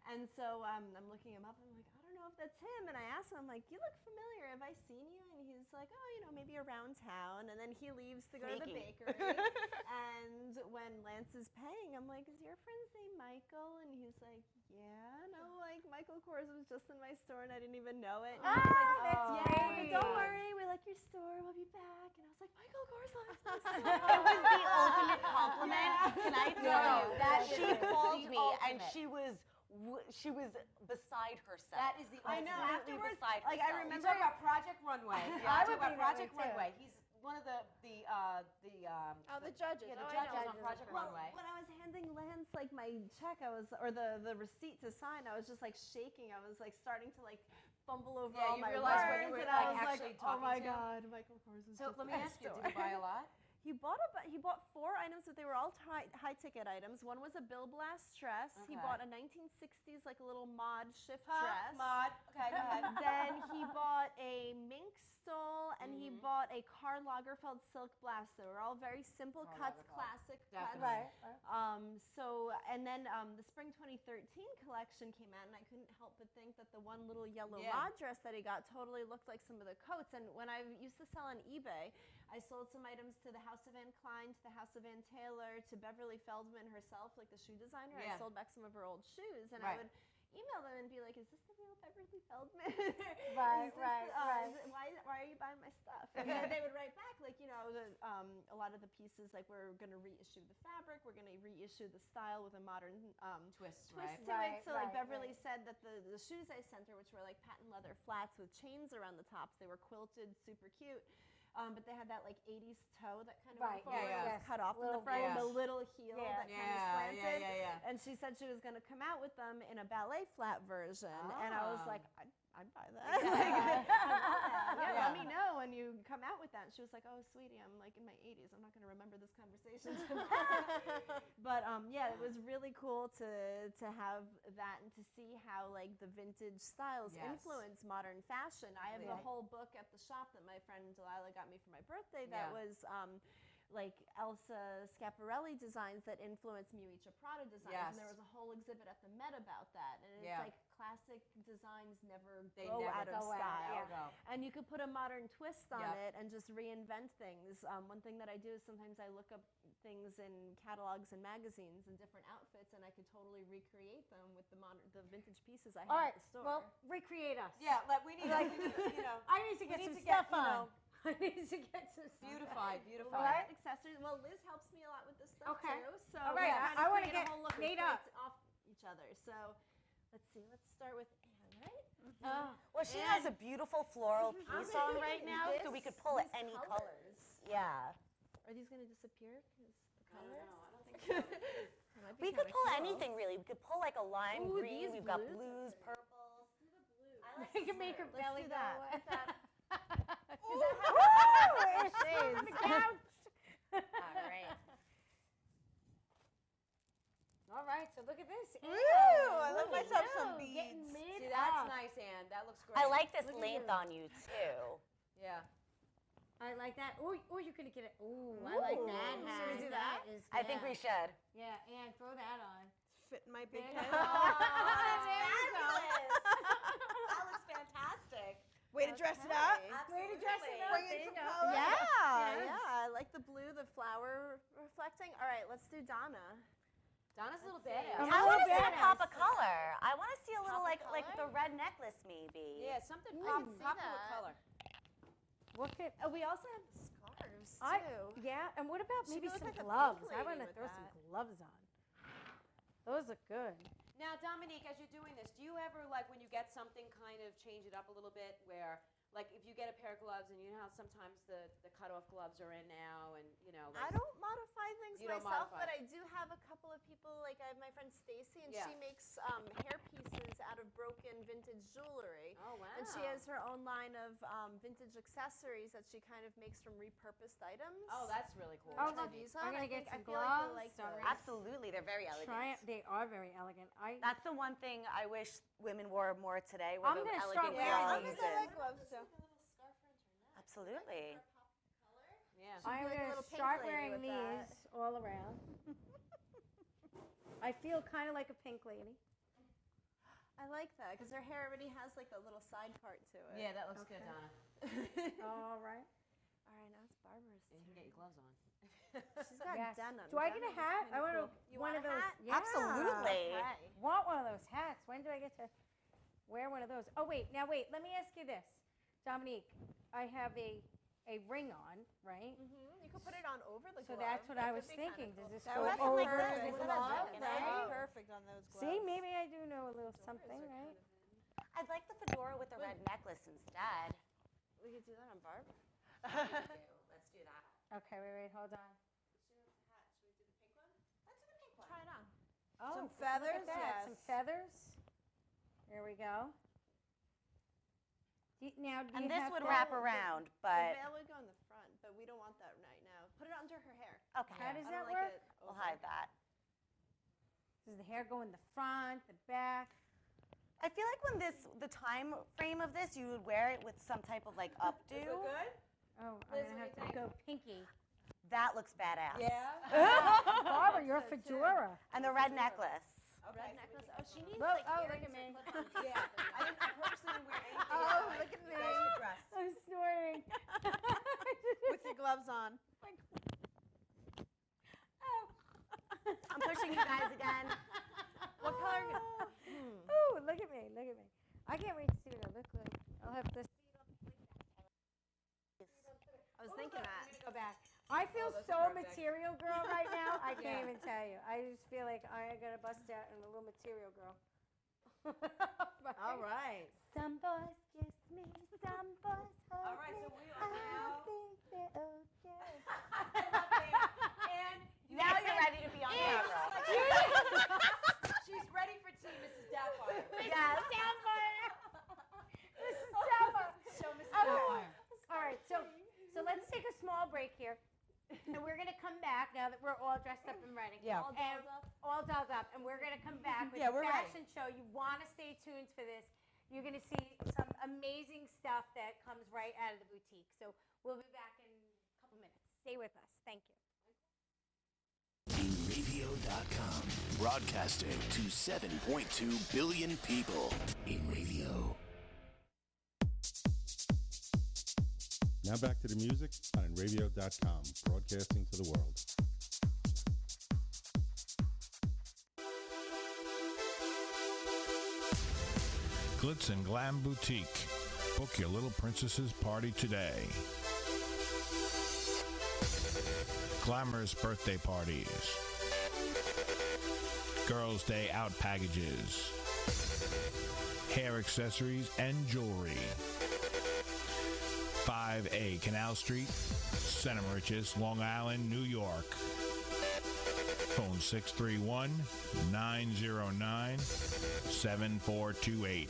And so I'm looking him up. And I'm like, I don't know if that's him. And I asked him, I'm like, you look familiar. Have I seen you? And he's like, oh, you know, maybe around town. And then he leaves to go to the bakery. And when Lance is paying, I'm like, is your friend's name Michael? And he's like, yeah. And I'm like, Michael Kors was just in my store and I didn't even know it. And he was like, that's great. Don't worry, we like your store. We'll be back. And I was like, Michael Kors loves my store. It was the ultimate compliment. Can I tell you that she called me and she was beside herself. That is the I know. afterwards, beside like herself. I remember about Project Runway. I would about be Project runway, Runway. He's one of the judges. Yeah, the judges on Project Well, Runway. when I was handing Lance like my check, or the receipt to sign, I was just like shaking. I was like starting to like fumble over all you my realized words, when you were and I was actually like, oh talking my to him? God, Michael Kors is So just let me in my ask you, store. did you buy a lot? He bought 4 items, but they were all high ticket items. One was a Bill Blast dress. He bought a 1960s like a little mod shift dress. Mod. Okay, go ahead. Then he bought a mink stole, and he bought a Karl Lagerfeld silk blouse. They were all very simple cuts, classic cuts. Definitely. And then the spring 2013 collection came out, and I couldn't help but think that the one little yellow mod dress that he got totally looked like some of the coats. And when I used to sell on eBay, I sold some items to the House of Anne Klein, to the House of Anne Taylor, to Beverly Feldman herself, like the shoe designer. I sold back some of her old shoes, and I would email them and be like, is this the real Beverly Feldman? Why are you buying my stuff? And then they would write back, like, you know, a lot of the pieces, like, we're going to reissue the fabric, we're going to reissue the style with a modern twist to it. So, like, Beverly said that the shoes I sent her, which were like patent leather flats with chains around the tops, they were quilted, super cute. But they had that like 80s toe that kind of went forward, was cut off in the front, and the little heel that kind of slanted. And she said she was going to come out with them in a ballet flat version, and I was like, I'd buy that. Let me know when you come out with that. And she was like, oh, sweetie, I'm like in my 80s. I'm not going to remember this conversation. But it was really cool to have that and to see how like the vintage styles influence modern fashion. I have the whole book at the shop that my friend Delilah got me for my birthday that was like Elsa Schiaparelli designs that influenced Miuccia Prada designs. And there was a whole exhibit at the Met about that. And it's like classic designs never go out of style. And you could put a modern twist on it and just reinvent things. One thing that I do is sometimes I look up things in catalogs and magazines and different outfits, and I could totally recreate them with the vintage pieces I have at the store. Well, recreate us. Yeah, we need, I need to get some stuff on. I need to get some beautified. Right? Accessories. Well, Liz helps me a lot with this stuff too. So all right, I want to get a whole look made up off each other. So let's see. Let's start with Anne, right? Well, she has a beautiful floral piece on right now, so we could pull any colors. Yeah. Are these going to disappear? I don't know. I don't think so. We could pull anything really. We could pull like a lime green. We've got blues, purples. I can make her belly go. All right, so look at this. Ooh, I love myself some beads. See, that's nice, Anne. That looks great. I like this length on you too. Yeah. I like that. Or you're gonna get it. Ooh, I like that. Should we do that? Is, I think we should. Yeah, Anne, throw that on. Fit my big There head. you go. That looks fantastic. Way to dress it up. Way to dress it up. Bring in some color. Yeah. I like the blue, the flower reflecting. All right, let's do Donna. Donna's a little badass. I want to see a pop of color. I want to see a little like the red necklace maybe. Yeah, something pop with color. What could, we also have the scarves too. and what about She maybe could some look like a gloves? pink I lady want to with throw that. some gloves on. Those look good. Now, Dominique, as you're doing this, do you ever, like, when you get something, kind of change it up a little bit where, like, if you get a pair of gloves and you know how sometimes the cut-off gloves are in now and, you know. Like, I don't modify things You don't myself, modify. but I do have a couple of people, like I have my friend Stacy, and Yeah. she makes hair pieces out of broken vintage jewelry. Oh, wow. And she has her own line of vintage accessories that she kind of makes from repurposed items. Oh, that's really cool. Oh, That's look, neat. I'm gonna get some I feel like gloves. you'll like Some those. Absolutely, they're very elegant. They are very elegant. That's the one thing I wish women wore more today. Were I'm the gonna elegant start wearing gloves. these. I like gloves too. Absolutely. Yeah. I'm like a going to little pink start lady wearing with these that. all around. I feel kind of like a pink lady. I like that because her hair already has like a little side part to it. Yeah, that looks good, Donna. All right. All right, now it's Barbara's And you can turn. get your gloves on. She's got Yes. denim. Do I get a Denim is hat? kinda I want cool. You one want of a those. hat? Yeah. Absolutely. Okay. Want one of those hats? When do I get to wear one of those? Oh wait, now wait. Let me ask you this, Dominique. I have a ring on, right? You could put it on over the So glove. that's what That I was could be kinda thinking. cool. Does this That go would be over perfect. the Look at glove, that. That would right? be perfect on those gloves. See, maybe I do know a little something, right? I'd like the fedora with the red necklace instead. We could do that on Barbara. Let's do that. Okay, wait, hold on. Try it on. Oh, Some look feathers, at that. Some yes. feathers. There we go. Now, do And you this have would to- wrap around, The but veil would go in the front, but we don't want that right now. Put it under her hair. okay. How does I that don't like work? it We'll over. hide that. Does the hair go in the front, the back? I feel like when the time frame of this, you would wear it with some type of like updo. Is it good? Oh, Liz, I'm what gonna do have you to go pinky. That looks badass. Barbara, you're a fedora. And the red necklace. Red necklace. Oh, she needs Look, like oh, look earrings at me. or clip-ons. Yeah. I didn't purposely wear anything. Oh, else. look at me. That's your dress. I'm snorting. With your gloves on. I'm pushing you guys again. What color? Oh, look at me, look at me. I can't wait to see what I look like. I'll have to see. I was thinking that. I'm gonna go back. I feel that's so perfect. material girl right now. I can't Yeah. even tell you. I just feel like I gotta bust out in a little material girl. All right. Some boys kiss me, some boys hug All right, me. so we are now. I think they're okay. And Now you're ready to be on camera. she's ready for tea, Mrs. Doubtfire. Yes. This is Selma. Show Mrs. Oh. Doubtfire. All right, so let's take a small break here, and we're gonna come back now that we're all dressed up and ready. Yeah. All dolled up, and we're gonna come back with Yeah, a we're ready. fashion show. You want to stay tuned for this. You're gonna see some amazing stuff that comes right out of the boutique. So we'll be back in a couple minutes. Stay with us. Thank you. InRadio.com. Broadcasting to 7.2 billion people. InRadio. Now back to the music on InRadio.com. Broadcasting to the world. Glitz and Glam Boutique. Book your little princess's party today. Glamorous birthday parties. Girls' Day out packages. Hair accessories and jewelry. 5A Canal Street, Center Riches, Long Island, New York. Phone 631-909-7428.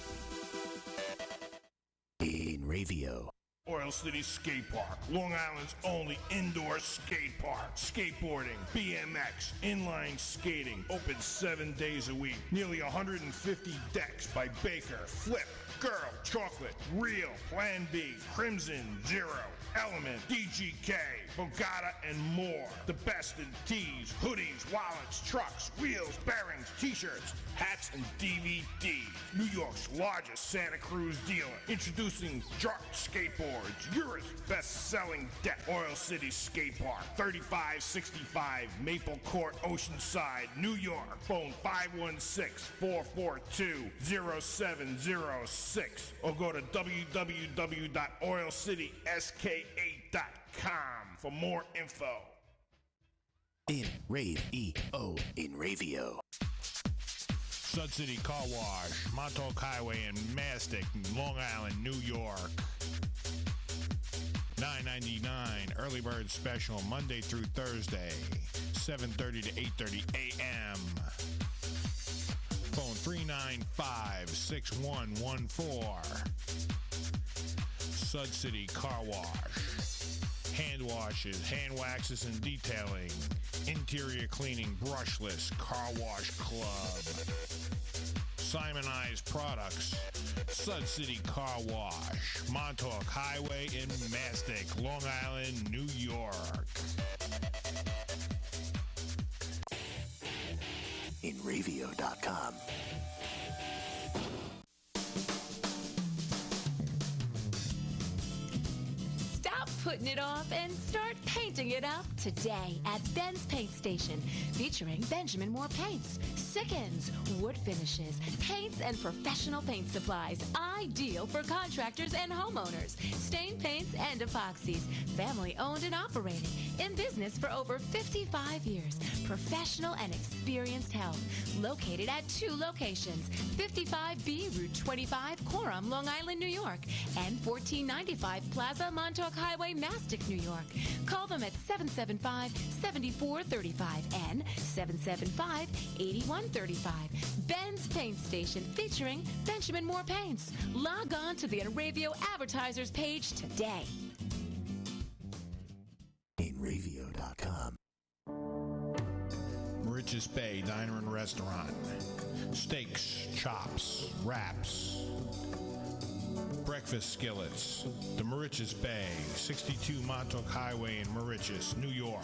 InRadio. Oil City Skate Park, Long Island's only indoor skate park. Skateboarding, BMX, inline skating, open 7 days a week. Nearly 150 decks by Baker, Flip, Girl, Chocolate, Real, Plan B, Crimson, Zero, Element, DGK, Bogata, and more. The best in tees, hoodies, wallets, trucks, wheels, bearings, t-shirts, hats, and DVD. New York's largest Santa Cruz dealer. Introducing Jark Skateboards, Europe's best-selling deck. Oil City Skate Park, 3565 Maple Court, Oceanside, New York. Phone 516-442-0706 or go to www.oilcitysk8.com for more info. InRadio. Sud City Car Wash, Montauk Highway in Mastic, Long Island, New York. $9.99 early bird special Monday through Thursday, 7:30 to 8:30 a.m. Phone 395-6114. Sud City Car Wash. Hand washes, hand waxes, and detailing. Interior cleaning, brushless. Car Wash Club. Simonized Products. Sud City Car Wash. Montauk Highway in Mastic, Long Island, New York. InRavio.com. Stop putting it off and start painting it up today at Ben's Paint Station, featuring Benjamin Moore paints, Sickens, wood finishes, paints, and professional paint supplies, ideal for contractors and homeowners, stain paints and epoxies, family owned and operating, in business for over 55 years, professional and experienced help, located at 2 locations, 55B Route 25, Coram, Long Island, New York, and 1495 Plaza, Montauk Highway, Mastic, New York. Call them at 775-7435 and 775-8135. Ben's Paint Station, featuring Benjamin Moore Paints. Log on to the InRavio advertisers page today. InRavio.com. Mauritius Bay Diner and Restaurant. Steaks, chops, wraps, breakfast skillets. The Mauritius Bay, 62 Montauk Highway in Mauritius, New York.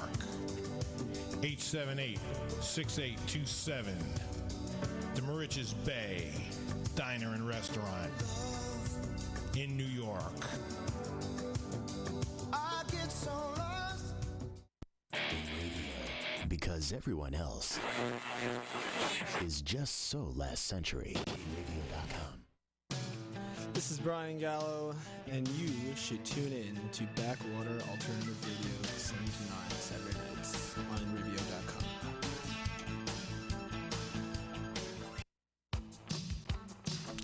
878-6827. The Mauritius Bay Diner and Restaurant in New York. I get so lost. Because everyone else is just so last century. InRavio.com. This is Brian Gallo, and you should tune in to Backwater Alternative Radio 7 to 9 Saturday nights on InRavio.com.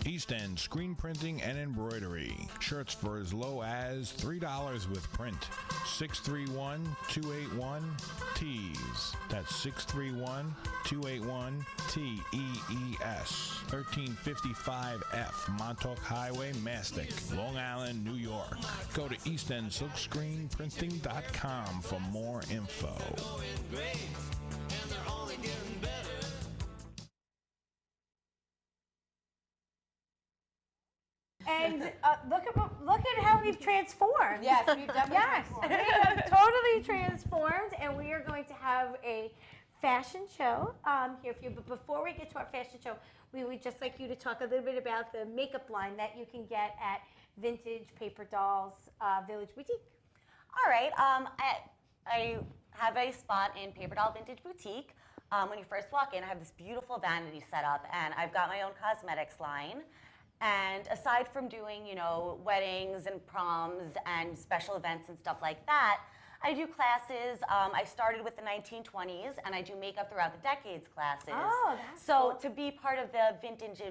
East End Screen Printing and Embroidery. Shirts for as low as $3 with print. 631-281-TEES. That's 631-281-TEES. 1355F Montauk Highway, Mastic, Long Island, New York. Go to eastendsilkscreenprinting.com for more info. And look at how we've transformed. Yes, we've definitely transformed. We have totally transformed, and we are going to have a fashion show here for you. But before we get to our fashion show, we would just like you to talk a little bit about the makeup line that you can get at Vintage Paper Dolls Village Boutique. All right. I have a spot in Paper Doll Vintage Boutique. When you first walk in, I have this beautiful vanity set up, and I've got my own cosmetics line. And aside from doing, weddings and proms and special events and stuff like that, I do classes. I started with the 1920s, and I do makeup throughout the decades classes. Oh, that's so to be part of the vintage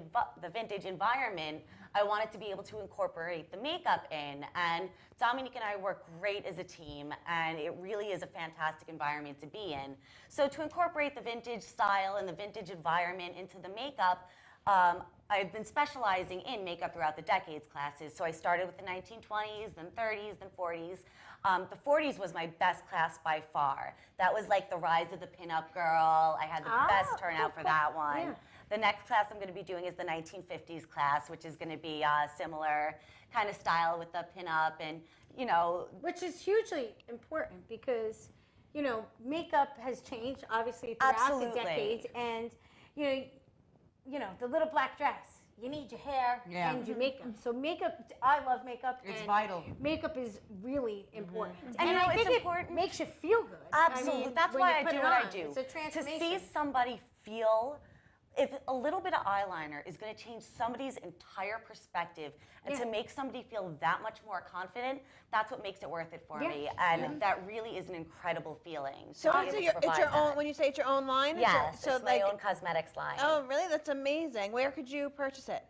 environment, I wanted to be able to incorporate the makeup in. And Dominique and I work great as a team, and it really is a fantastic environment to be in. So to incorporate the vintage style and the vintage environment into the makeup, I've been specializing in makeup throughout the decades classes. So I started with the 1920s, then 30s, then 40s. The 40s was my best class by far. That was like the rise of the pinup girl. I had the best turnout for that one. Yeah. The next class I'm going to be doing is the 1950s class, which is going to be a similar kind of style with the pinup and, Which is hugely important because, makeup has changed, obviously, throughout the decades. And, the little black dress. You need your hair and your makeup. So makeup, I love makeup. It's and vital. Makeup is really important. And I it's think important. It makes you feel good. Absolutely. I mean, That's when why you I put do it what I on. do. It's a To transformation. see somebody feel, if a little bit of eyeliner is going to change somebody's entire perspective and to make somebody feel that much more confident, that's what makes it worth it for me. And that really is an incredible feeling. So it's your own, when you say it's your own line? Yes, it's my own cosmetics line. Oh, really? That's amazing. Where could you purchase it?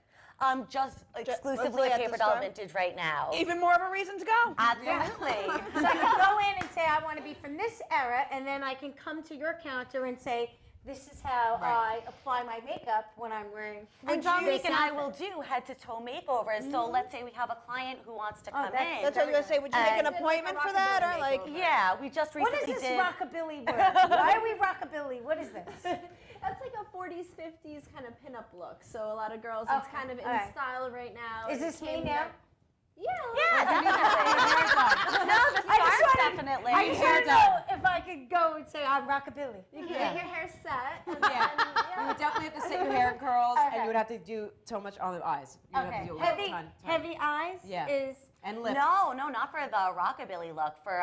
Just exclusively at Paper Doll Vintage right now. Even more of a reason to go. Absolutely. So I can go in and say, I want to be from this era, and then I can come to your counter and say, this is how I apply my makeup when I'm wearing And this Dominique and I outfit. will do head-to-toe makeovers. So let's say we have a client who wants to come in. That's what I was gonna say. Would you make an appointment for that, or like? Yeah, we just What recently is this did. rockabilly word? Why are we rockabilly? What is this? That's like a 40s, 50s kind of pinup look. So a lot of girls, it's Okay, kind of in all right. style right now. Is It this me came now? down- Yeah. Yeah, definitely. No, the I just scarf wanna- definitely. I just want to know if I could go and say I'm rockabilly. You can get your hair set. And Yeah. then, You would definitely have to set your hair in curls, and you would have to do so much on the eyes. You would have to do a Heavy, ton. heavy eyes Yeah. is And lips. No, not for the rockabilly look. For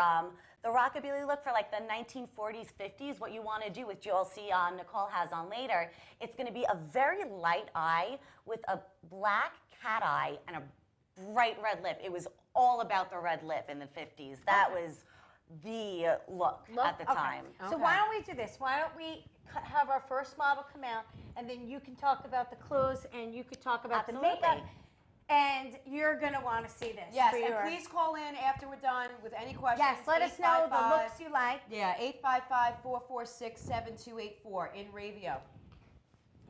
the rockabilly look for like the 1940s, 50s, what you want to do, which you'll see Nicole has on later, it's going to be a very light eye with a black cat eye and a bright red lip. It was all about the red lip in the 50s. That was the look at the time. So why don't we do this? Why don't we have our first model come out, and then you can talk about the clothes, and you could talk about the makeup, and you're gonna want to see this. Yes, for and your- please call in after we're done with any questions. Yes, let us know the 855 looks you like. Yeah, 855-446-7284 in Ravio.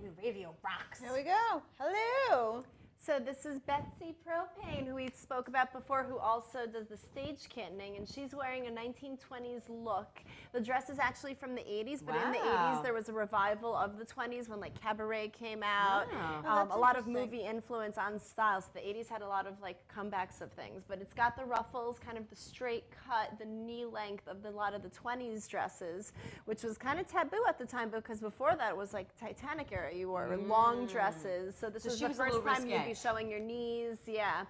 In Ravio rocks. Here we go. Hello. So this is Betsy Propane, who we spoke about before, who also does the stage kittening, and she's wearing a 1920s look. The dress is actually from the 80s, but in the 80s there was a revival of the 20s when like Cabaret came out. Oh, A lot of movie influence on style. So the 80s had a lot of like comebacks of things, but it's got the ruffles, kind of the straight cut, the knee length of a lot of the 20s dresses, which was kind of taboo at the time because before that it was like Titanic era. You wore long dresses. So this So was she the was a first little time you'd risque. be showing your knees. Yeah.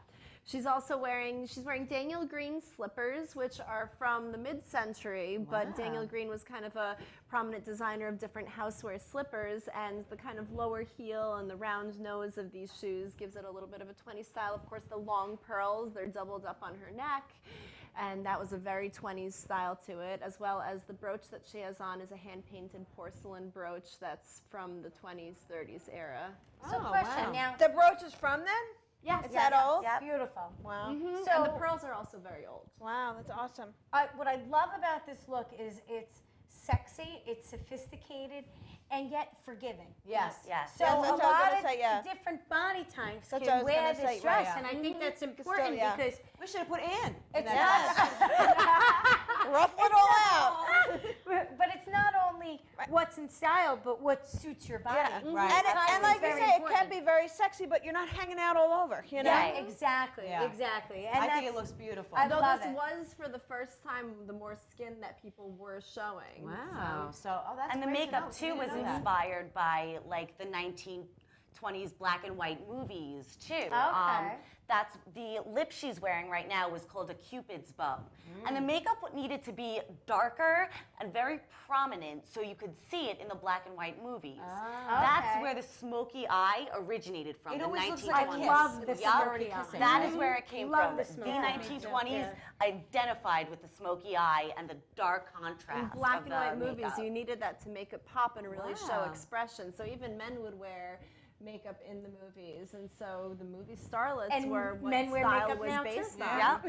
She's wearing Daniel Green slippers, which are from the mid-century, but Daniel Green was kind of a prominent designer of different housewear slippers, and the kind of lower heel and the round nose of these shoes gives it a little bit of a 20s style. Of course, the long pearls, they're doubled up on her neck, and that was a very 20s style to it, as well as the brooch that she has on is a hand-painted porcelain brooch that's from the 20s, 30s era. So question now. The brooch is from then? Yes. Is that old? Beautiful. Wow. So And the pearls are also very old. Wow, that's awesome. What I love about this look is it's sexy, it's sophisticated, and yet forgiving. Yes. Yes. So Yes, a that's what I was lot gonna of say, yeah. different body types That's what I can was wear gonna this say, dress, right, and I think that's important yeah. because We should have put in. it's Ruffle it all out. but it's not only what's in style, but what suits your body. Yeah. Right. And like you say, it can be very sexy, but you're not hanging out all over, you know? Yeah, exactly, Yeah. exactly. And I think that's- it looks beautiful. I Though love this it. was for the first time the more skin that people were showing. Wow. So, that's And the great to makeup know. too We was didn't know that. inspired by like the 1920s black and white movies too. Okay. That's the lip she's wearing right now was called a Cupid's bow. And the makeup needed to be darker and very prominent so you could see it in the black and white movies. That's Okay. where the smoky eye originated from. It the always looks 1920s. like a kiss. I love the Yup. smoky eye. That is where it came Love from. the The smoky eye. 1920s Yeah. identified with the smoky eye and the dark contrast In black of and the white movies, makeup. you needed that to make it pop and really show Wow. expression. So even men would wear makeup in the movies, and so the movie starlets And were what men wear style makeup was now, too. based on. Yeah.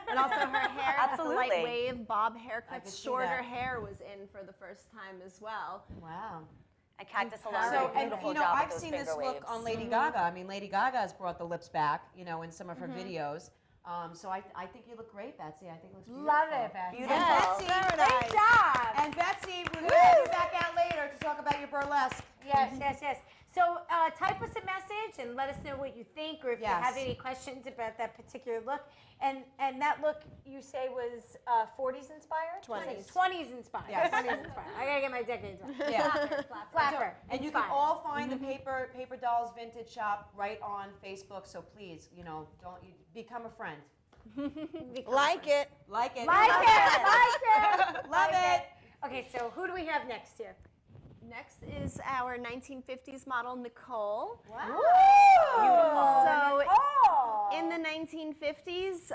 And also her hair, had the Absolutely. light wave bob I haircuts, could see shorter that. hair was in for the first time as well. Wow. And Cactus So, Salon did a and beautiful you know, job I've with those seen this finger look waves. on Lady Gaga. I mean, Lady Gaga has brought the lips back, you know, in some of her videos. So I think you look great, Betsy. I think it looks beautiful. Love it, Betsy. Beautiful. And Betsy, Great job. and Betsy, we're going to have you back out later to talk about your burlesque. Yes, yes, yes. So type us a message and let us know what you think, or if you Yes. have any questions about that particular look. And that look you say was 40s inspired? 20s. 20s inspired. Yes. 20s inspired. I gotta get my decades right. Yeah. Flapper. And you can all find the Paper Dolls Vintage Shop right on Facebook. So please, you know, become a friend. Like it. Like it. Like Love it, like it. Love it. Okay, so who do we have next here? Next is our 1950s model, Nicole. Wow. So Nicole. in the 1950s,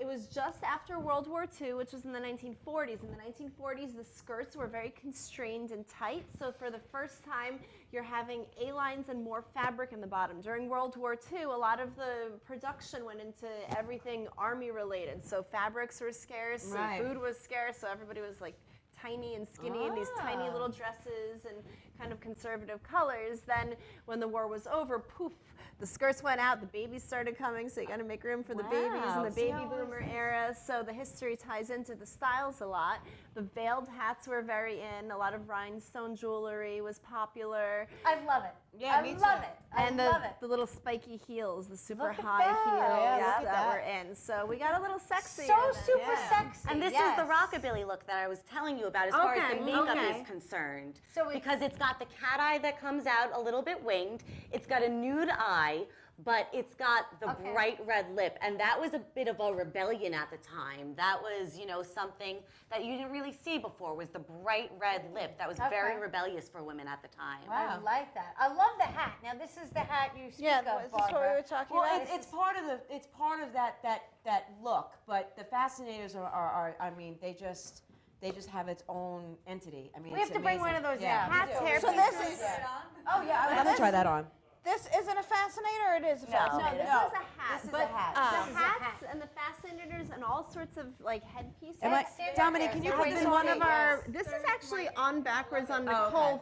it was just after World War II, which was in the 1940s. In the 1940s, the skirts were very constrained and tight. So for the first time, you're having A-lines and more fabric in the bottom. During World War II, a lot of the production went into everything army related. So fabrics were scarce, Right. and food was scarce, so everybody was like tiny and skinny in these tiny little dresses and kind of conservative colors. Then when the war was over, poof, the skirts went out, the babies started coming, so you got to make room for the babies in the baby boomer era. So the history ties into the styles a lot. The veiled hats were very in. A lot of rhinestone jewelry was popular. I love it. Yeah, me too. love it. And love it. the little spiky heels, the super Look at high that. heels Yeah, look at that that. were in. So we got a little sexy. So super sexy. And this is the rockabilly look that I was telling you about as far as the makeup is concerned. Because it's got the cat eye that comes out a little bit winged. It's got a nude eye, but it's got the bright red lip. And that was a bit of a rebellion at the time. That was, you know, something that you didn't really see before, was the bright red lip. That was very rebellious for women at the time. I like that. I love the hat. Now this is the hat you speak of, is this what we Barbara. were talking Well, about? it's part of that look, but the fascinators are I mean, they just have its own entity. I mean, We it's have to bring one of amazing. those out. Hats, hair So pieces. this is, Oh yeah, I'm gonna try that on. this isn't a fascinator, or it is a No, fascinator? this is a hat. This is but a hat. the hats and the fascinators and all sorts of like headpieces. Dominique, can you put this one on? of our? This is actually on backwards on Nicole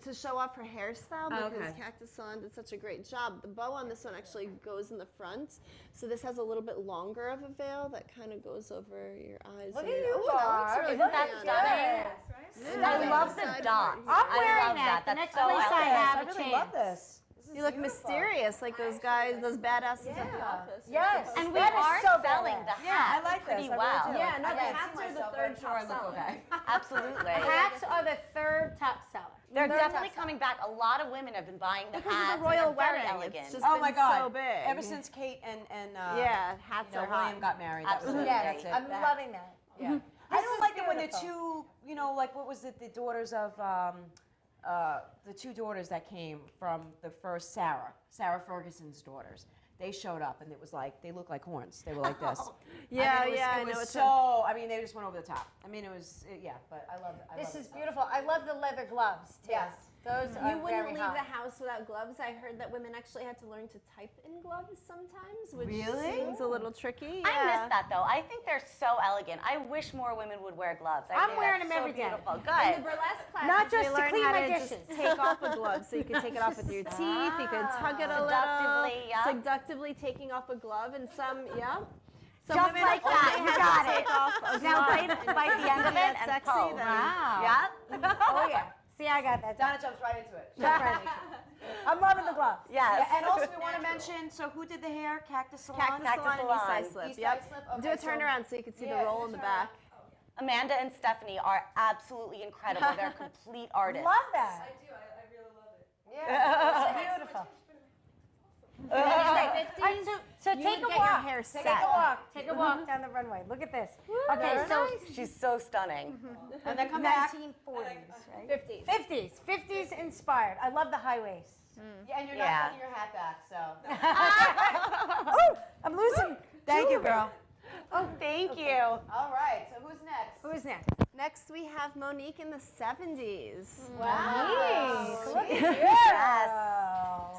to show off her hairstyle because Cactus Salon did such a great job. The bow on this one actually goes in the front, so this has a little bit longer of a veil that kind of goes over your eyes. Look and at your- you, oh, that Barb. looks really Look pretty at on that. it. I love the dots. I'm wearing I love that. The That's next so place I elegant. have I a really chance. love this. You look mysterious, like those guys, those badasses at the office. Yes. And we That is are so selling badass. the hats I like this. pretty I really well. do. Yeah, no, I the can't hats see are the myself, but third I'm sure I top look seller. okay. Absolutely. Hats are the third top seller. They're Third definitely top coming back. A lot of women have been buying the Because hats. of the royal and they're very wedding, elegant. it's just Oh been my God! so big. Ever since Kate and yeah, hats are hot. William got married. That was it. Absolutely. That's it. I'm loving that. Yeah. I don't like it when the two, you know, like what was it, the daughters of, the two daughters that came from the first Sarah Ferguson's daughters. They showed up and it was like, they looked like horns. They were like this. Yeah, I know was it's so, I mean, they just went over the top. I mean, it was, yeah, but I love it. This is beautiful. I love the leather gloves too. Yes. Those are You wouldn't very leave hot. the house without gloves. I heard that women actually had to learn to type in gloves sometimes, which Really? seems a little tricky. I miss that though. I think they're so elegant. I wish more women would wear gloves. I I'm think wearing that's them so every day. beautiful. In Good. the burlesque classes, Not just we to learn clean how my to dishes. just take off a glove. So you can take it off with your teeth. You can tug it a Seductively, little. yeah. Seductively taking off a glove, and some, yeah. Some Just women like only that. You have got to it. take off a Now glove. bite the end of it and Sexy, pull. then- Yeah. Oh yeah. See, I got that. Donna jumps right into it. I'm loving the gloves. Yes. Yeah, and also we want to mention, so who did the hair? Cactus Salon? Cactus Salon and East Side Salon. Slip. East Yep. Side Slip? Do Okay, a turnaround so you can see the Yeah, roll in the back. Amanda and Stephanie are absolutely incredible. They're complete artists. Love that. Yeah. It's beautiful. So So you take would a get your walk. hair Take set. a walk. Take a walk down the runway. Look at this. Okay, so She's so stunning. And then come back. 1940s, right? 50s. 50s. 50s inspired. I love the high waist. Yeah, and you're Yeah. not putting your hat back, so. Oh, I'm losing. Thank you, girl. Oh, thank you. All right, so who's next? Who's next? Next, we have Monique in the 70s. Wow. Look at you. Yes.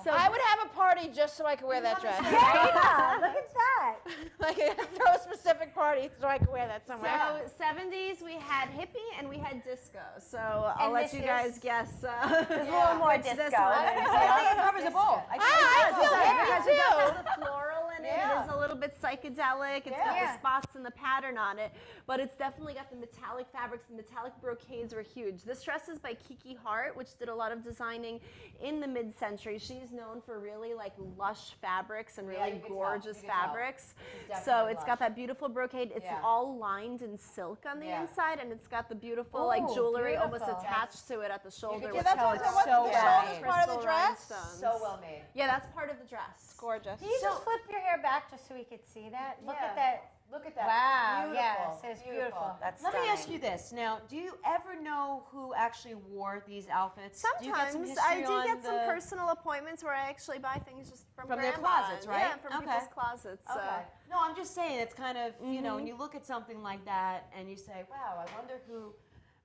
So I would have a party just so I could wear that dress. Yeah, look at that. Like throw a specific party so I could wear that somewhere. So 70s, we had hippie and we had disco. So I'll And let this you is- guys guess. There's a little more which this disco. one I is. think it covers them both. I think feel it happy Because it does have too. the floral in it. Yeah. It is a little bit psychedelic. It's got Yeah. the spots and the pattern on it, but it's definitely got the metallic fabrics. The metallic brocades were huge. This dress is by Kiki Hart, which did a lot of designing in the mid-century. She's known for really like lush fabrics and Yeah, really you can tell. gorgeous You can tell. fabrics. This is So definitely it's lush. got that beautiful brocade. It's Yeah. all lined in silk on the Yeah. inside, and it's got the beautiful like Ooh, jewelry almost beautiful. attached to it at the shoulder. could with just that's tell what it's what's so the well shoulders made. part of the Crystal dress. rhinestones. So well made. Yeah, that's part of the dress. Gorgeous. Can you just flip your hair back just so we could see that? Look Yeah. at that. Look at that. Wow, Beautiful. yes, it's beautiful. That's Let me ask stunning. you this. Now, do you ever know who actually wore these outfits? Do you get some Sometimes I history do on get some the- personal appointments where I actually buy things just from From their grandma. closets, right? Yeah, from Okay. people's closets. So. Okay. No, I'm just saying it's kind of, you know, when you look at something like that and you say, wow, I wonder who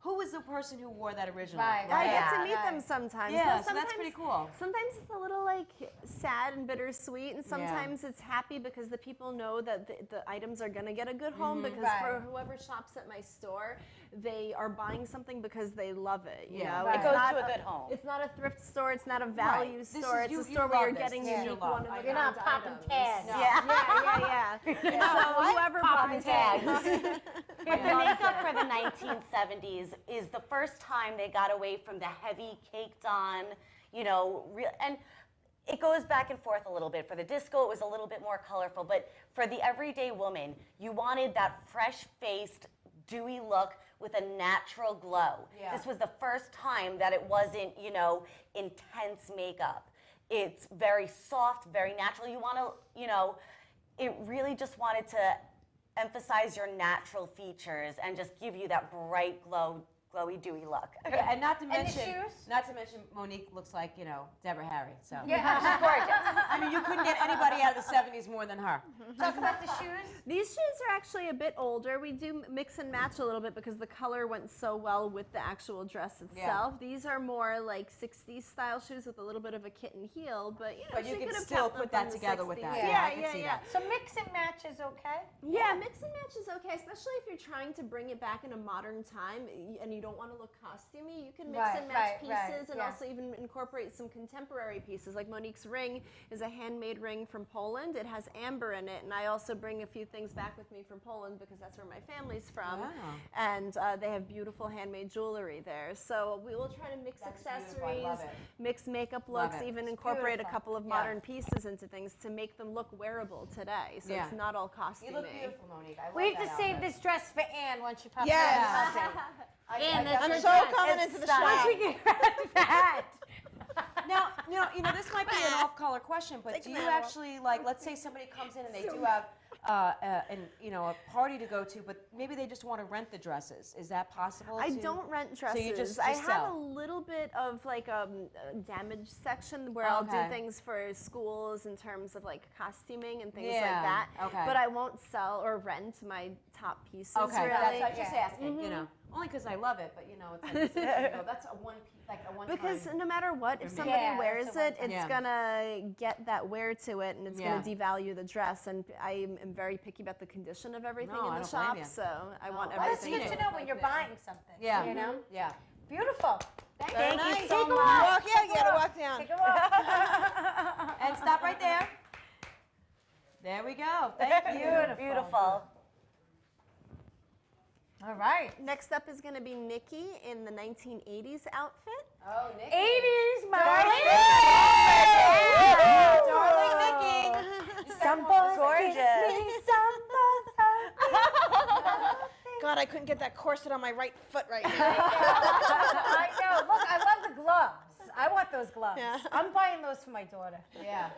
who was the person who wore that original? Right. I get to meet them sometimes. Yeah, So so that's pretty cool. Sometimes it's a little like sad and bittersweet, and sometimes it's happy because the people know that the items are gonna get a good home because for whoever shops at my store, they are buying something because they love it. You know, It goes to a good home. It's not a thrift store. It's not a value This store. is- It's a you store where love you're this. getting This is unique your love. one of a You're not kind popping items. tags. No. Yeah. So whoever Popping buys tags. it. But the makeup for the 1970s is the first time they got away from the heavy, caked on, you know, and it goes back and forth a little bit. For the disco, it was a little bit more colorful, but for the everyday woman, you wanted that fresh-faced, dewy look with a natural glow. Yeah. This was the first time that it wasn't, you know, intense makeup. It's very soft, very natural. You want to, you know, it really just wanted to emphasize your natural features and just give you that bright, glowy, dewy look. Yeah, and not to And mention, the shoes? Monique looks like, you know, Deborah Harry. So Yeah, she's gorgeous. I mean, you couldn't get anybody out of the 70s more than her. Talk about the shoes. These shoes are actually a bit older. We do mix and match a little bit because the color went so well with the actual dress itself. These are more like 60s style shoes with a little bit of a kitten heel, but you know, But you she can could have still kept them put that from the together with 60s. that. Yeah, Yeah, I can yeah, see yeah. that. So mix and match is okay? Yeah, mix and match is okay, especially if you're trying to bring it back in a modern time and you don't want to look costumey. You can mix and match pieces and also even incorporate some contemporary pieces. Like Monique's ring is a handmade ring from Poland. It has amber in it, and I also bring a few things back with me from Poland because that's where my family's from. Wow. And they have beautiful handmade jewelry there. So we will try to mix accessories, mix makeup Love looks, it. even It's incorporate beautiful. a couple of modern pieces into things to make them look wearable today. So it's not all costumey. You look beautiful, Monique. I love We have to that save outfit. this dress for Anne once she pops Yes. out. Anne, that's I'm your so dress. coming It's into the style. shop. Once we get rid of that. Now, you know, this might be an off-color question, but do you actually, like, let's say somebody comes in and they do have you know, a party to go to, but maybe they just want to rent the dresses. Is that possible? I don't rent dresses. So you just I have sell. a little bit of like a damage section where I'll do things for schools in terms of like costuming and things like that. Okay. But I won't sell or rent my top pieces. Okay, really. that's I was just asking, you know, only because I love it, but you know, it's like, you know, that's a one Because no matter what, if somebody wears it, it's gonna get that wear to it, and it's gonna devalue the dress. And I am very picky about the condition of everything in the shop, so I want everything. It's good to know when you're buying something. Yeah. You know? Yeah. Beautiful. Thank you so so much. much. Walk, yeah, you gotta walk down. Take a walk. And stop right there. There we go. Thank you. Beautiful. All right. Next up is gonna be Nikki in the 1980s outfit. Oh, Nikki. 80s, my Darling Nikki. Somebody's gorgeous. God, I couldn't get that corset on my right foot right now. I know. Look, I love the gloves. I want those gloves. Yeah. I'm buying those for my daughter. Yeah.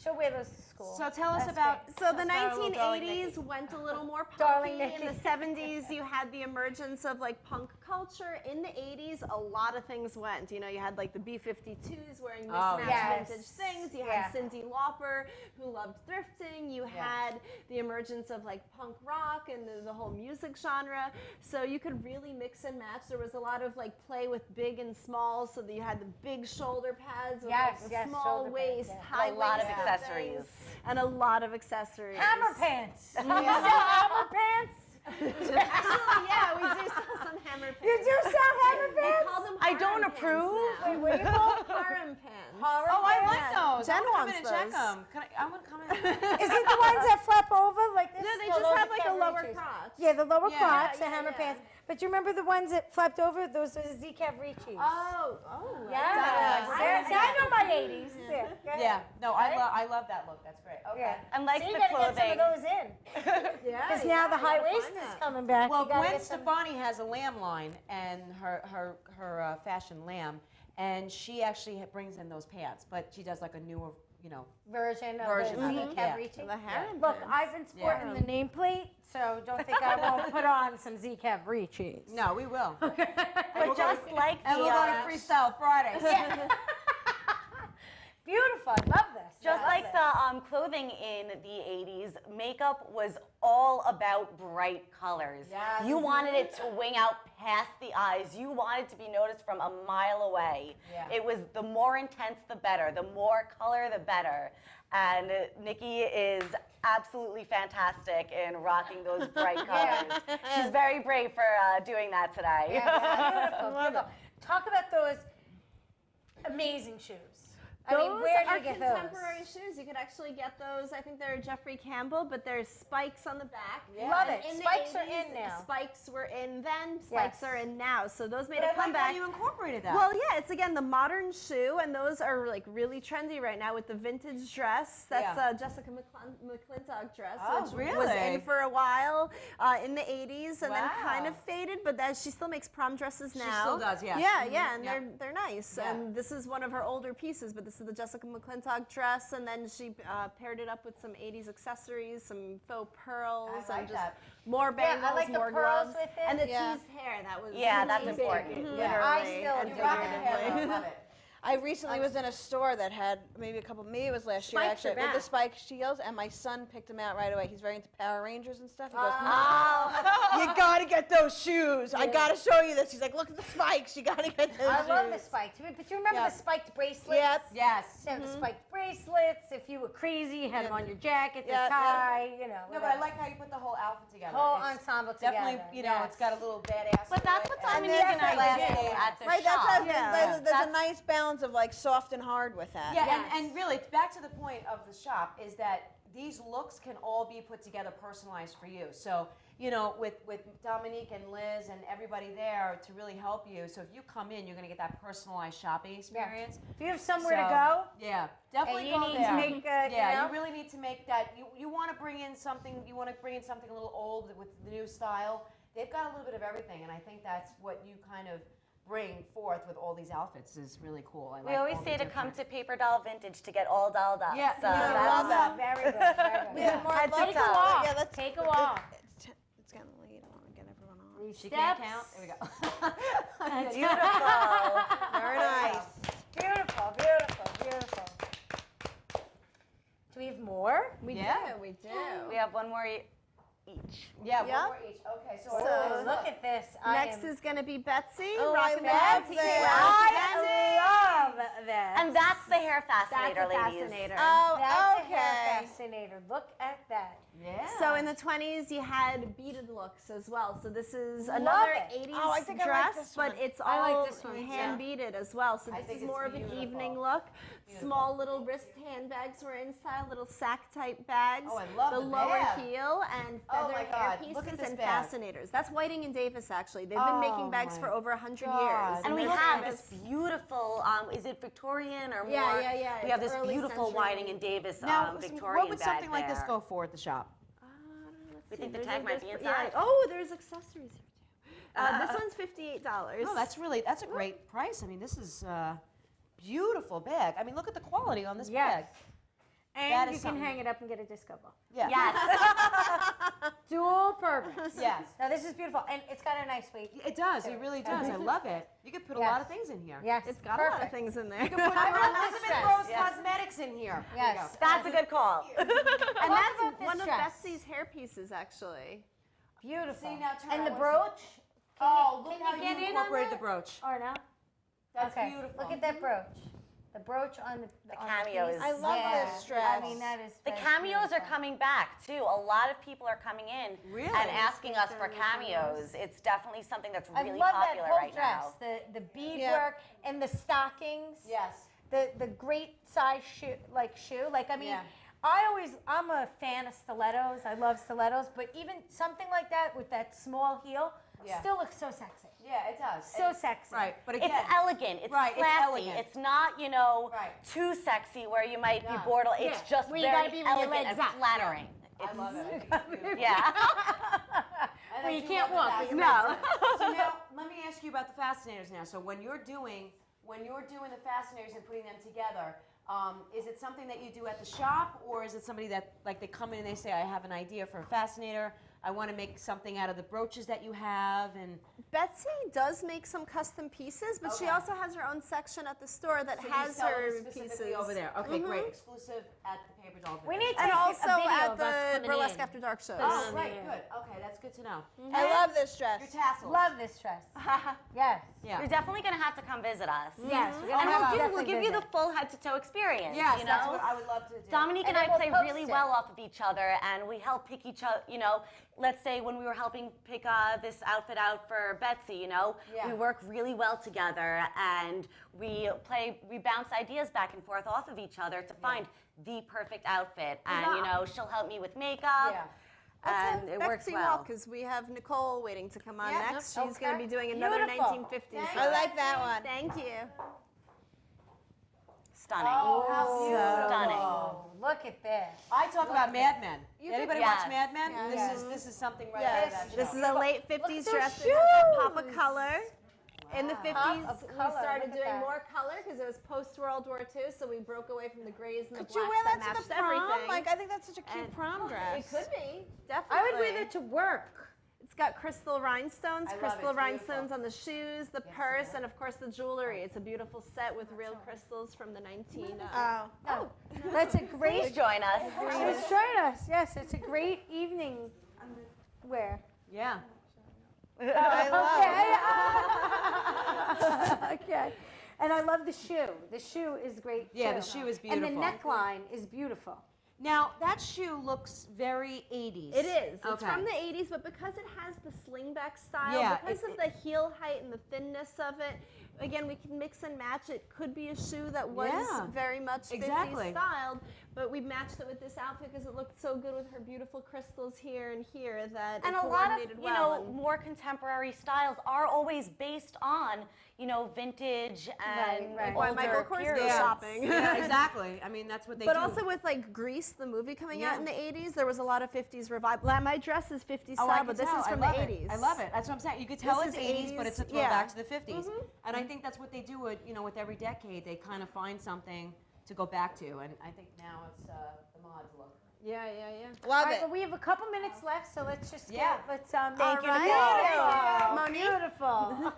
She'll wear those to school. So tell us That's about. great. So the tell us about Darling 1980s Nikki. went a little more Darling punky. In Nikki. the 70s, you had the emergence of like punk culture. In the 80s, a lot of things went. You know, you had like the B-52s wearing mismatched vintage things. You had Cyndi Lauper, who loved thrifting. You had the emergence of like punk rock and the whole music genre. So you could really mix and match. There was a lot of like play with big and small. So that you had the big shoulder pads with like the small shoulder waist, pads, high A lot of waisted accessories. things, and a lot of accessories. Hammer pants. You sell hammer pants? Actually, yeah, we do sell some hammer pants. You do sell hammer They pants? call them I harem don't pants approve. now. Wait, what do you call them? Harem pants. Harem Oh, I pants? like those. Jen I want to come wants in and check those. them. I want to come in. Is it the ones that flap over like this? No, they Well, just those have are like a lower Cavaricis. crotch. Yeah, the lower Yeah. crotch, the Yeah, hammer yeah. pants. But you remember the ones that flapped over? Those are the Z Cavaricis. Oh. Yeah. Yes. I know my 80s. Yeah. No, I love that look. That's great. Okay. Yeah. And like So you the gotta get some clothing. of those in. Yeah. Because now the high waist is coming back. Well, You gotta Gwen get some- Stefani has a lamb line and her fashion lamb, and she actually brings in those pants, but she does like a newer, you know, version of version the of Z it, yeah. Cavarici. The harem Look, pants. I've been sporting the nameplate, so don't think I won't put on some Z Cavaricis. No, we will. But just like And the we'll go to Freestyle Fridays. Beautiful. I love this. Just like the clothing in the 80s, makeup was all about bright colors. Yes. You wanted it to wing out past the eyes. You wanted to be noticed from a mile away. Yeah. It was the more intense, the better. The more color, the better. And Nikki is absolutely fantastic in rocking those bright colors. She's very brave for doing that today. Yeah, beautiful, beautiful. Talk about those amazing shoes. I mean, Those where do are you get contemporary those? shoes. You could actually get those. I think they're Jeffrey Campbell, but there's spikes on the back. Yeah. Love And it. in the Spikes are 80s, in now. Spikes were in then. Spikes are in now. So those made But a I like comeback. how you incorporated that. Well, yeah, it's again the modern shoe, and those are like really trendy right now with the vintage dress. That's Jessica McClintock dress, Oh, which really? was in for a while in the 80s, and then Wow. kind of faded. But that she still makes prom dresses now. She still does, yes. Yeah, Mhm. yeah, and Yep. they're nice. Yeah. And this is one of her older pieces, but this is the Jessica McClintock dress, and then she paired it up with some 80s accessories, some faux pearls, I like and just that. more bangles, I like the more pearls gloves, with it. and the Yeah. teased hair. That was Yeah, that's big, important. literally I still and do rock the figuratively. I love it. I recently was in a store that had maybe it was last year Spikes are actually, with the back. spike heels, and my son picked them out right away. He's very into Power Rangers and stuff. He goes, Oh. you gotta get those shoes. I gotta show you this. He's like, look at the spikes. You gotta get those I shoes. love the spikes. But you remember Yep. the spiked bracelets? Yep. Yes. So the spiked bracelets. If you were crazy, you had them on your jacket, the Yeah, tie, you know. No, but I like how you put the whole outfit together. Whole It's ensemble definitely, together. you know, it's got a little badass. But that's what Dominique that's and I what do we do. at the Right, shop. there's a nice balance of like soft and hard with that. Yeah, and really, back to the point of the shop is that these looks can all be put together personalized for you. So, you know, with Dominique and Liz and everybody there to really help you. So if you come in, you're going to get that personalized shopping experience. If you have somewhere to So, go, yeah, definitely and you go need there. to make, yeah, you really need to make that. You want to bring in something. You want to bring in something a little old with the new style. They've got a little bit of everything, and I think that's what you kind of bring forth with all these outfits is really cool. I We like always all say the to come different- to Paper Doll Vintage to get all dolled up. Yeah, so yeah, that's love that. very good, very good. Yeah, more Head to love toe. that. Yeah, let's Take a walk. It's getting late. I want to get everyone on. She can't count. There we go. Beautiful. Very nice. Beautiful, beautiful, beautiful. Do we have more? We Yeah. do, we do. We have one more each. Yeah, Yep. one more each. Okay, so, So, Look at this. Next is going to be Betsy. Oh, rocking I love Betsy. I love this. And that's the hair That's fascinator, a ladies. fascinator. Oh, That's a okay. hair fascinator. Look at that. Yeah. So in the 20s, you had beaded looks as well. So this is Love another it. 80s Oh, I think I dress, like this but one. it's I like all this one, too. hand beaded as well. So I this think is it's more of an beautiful. evening look. Small little wrist handbags were in style, little sack type bags. Oh, I love the lower bag. heel and Oh feather my hair God, pieces look at this and bag. fascinators. That's Whiting and Davis actually. They've Oh been making bags my for over 100 God. years. And we they're have famous. this beautiful, is it Victorian or more? Yeah, yeah, yeah. We have It's this early beautiful century. Whiting and Davis Now, Victorian what would something bag like this there. go for at the shop? We think the There's tag a- might be there's- inside. Yeah. Oh, there's accessories here too. This one's $58. No, that's a great price. I mean, this is a beautiful bag. I mean, look at the quality on this bag. And That you is can something. hang it up and get a disco ball. Yeah. Yes. Dual purpose. Yes. Now this is beautiful, and it's got a nice weight. It does. It really does. I love it. You could put a lot of things in here. Yes, It's got perfect. a lot of things in there. You could put Elizabeth Rose Cosmetics in here. There you Yes. go. That's a good call. And Talk that's about this one of dress. Betsy's hair pieces, actually. Beautiful. See, now turn and around. the brooch. Oh, look Can how you get you in on incorporated the that? brooch. Or no? That's Okay. beautiful. Look at that brooch. The brooch on the cameos. piece. I love this dress. I mean, that is The that's cameos are beautiful. coming back too. A lot of people are coming in Really? and asking us for cameos. It's definitely something that's I really love that popular whole right dress. now. The bead Yeah. work and the stockings. Yes. The great size shoe. Like I mean, Yeah. I'm a fan of stilettos. I love stilettos, but even something like that with that small heel Yeah. still looks so sexy. Yeah, it does. So sexy. Right, but again, It's elegant. It's Right, it's classy. elegant. It's not, you know, Right. too sexy where you might be Yeah. bored. It's Yeah. just Where you very gotta be with your elegant legs and up. flattering. I love it. Yeah. And Well, I you do can't love walk, the but you fascinators. So now, let me ask you about the fascinators now. So when you're doing the fascinators and putting them together, is it something that you do at the shop, or is it somebody that, like, they come in and they say, I have an idea for a fascinator, I want to make something out of the brooches that you have, and Betsy does make some custom pieces, but she Okay. also has her own section at the store that so you has sell her them specifically pieces over there. Okay, Mhm. great. Exclusive at the Paper Doll. We need to And take also a video at of us the coming Burlesque in. After Dark shows. Oh, right, good. Okay, that's good to know. I love this dress. Your tassels. Love this dress. Yes. Yeah. You're definitely going to have to come visit us. Yes, we're gonna And have to we'll definitely give you the visit. full head-to-toe experience. Yes, you that's know? what I would love to do. Dominique and And I then we'll play post really it. well off of each other, and we help pick each other. You know, let's say when we were helping pick this outfit out for Betsy, you know, Yeah. we work really well together, and we bounce ideas back and forth off of each other to find the perfect outfit. And you know, she'll help me with makeup. Yeah. And it works Betsy well. because we have Nicole waiting to come on Yeah, next. nope, She's going to okay. be doing another Beautiful. 1950s. I like that one. Thank you. Stunning. Oh, how beautiful. Stunning. Look at this. I talk about Mad Men. Anybody Yes. watch Mad Men? Yes. This is something right Yes. out of that This show. is a late 50s those dress. It has a pop of shoes. color. In the 50s, Pop of we color, started look at doing that. more color because it was post-World War II, so we broke away from the grays and the Could you blacks wear that matched to the prom? everything. Like, I think that's such a cute And- prom dress. It could be, definitely. I would wear that to work. It's got crystal rhinestones, I love it. crystal It's rhinestones beautiful. on the shoes, the purse, and of course the jewelry. It's a beautiful set with real crystals from the 19. Oh. That's a great. Please join us. Please join us. Yes, it's a great evening wear. Yeah. Okay. And I love the shoe. The shoe is great. Yeah, too. the shoe is And the beautiful. neckline is beautiful. Now, that shoe looks very 80s. It is. It's Okay. from the 80s, but because it has the slingback style, Yeah, because of the heel height and the thinness of it, again, we can mix and match. It could be a shoe that was Yeah, very much 50s exactly. styled, but we matched it with this outfit because it looked so good with her beautiful crystals here and here that And it a lot of, coordinated you well. know, more contemporary styles are always based on, you know, vintage and Right. Why Michael older Kors periods. goes shopping. Yeah, exactly. I mean, that's what they But do. also with like Grease, the movie coming out Yeah. in the 80s, there was a lot of 50s revival. My dress is 50s Oh, I style, can but this tell. is I from love the it. 80s. I love it. That's what I'm saying. You could tell This it's is 80s, but it's a 80s, throwback yeah. to the 50s. Mhm. And I think that's what they do with, you know, with every decade. They kind of find something to go back to. And I think now it's the mods look. Yeah, yeah, yeah. All Love right, it. well, we have a couple minutes left, so let's just Yeah. let's Thank you, Beautiful. Monique. Beautiful.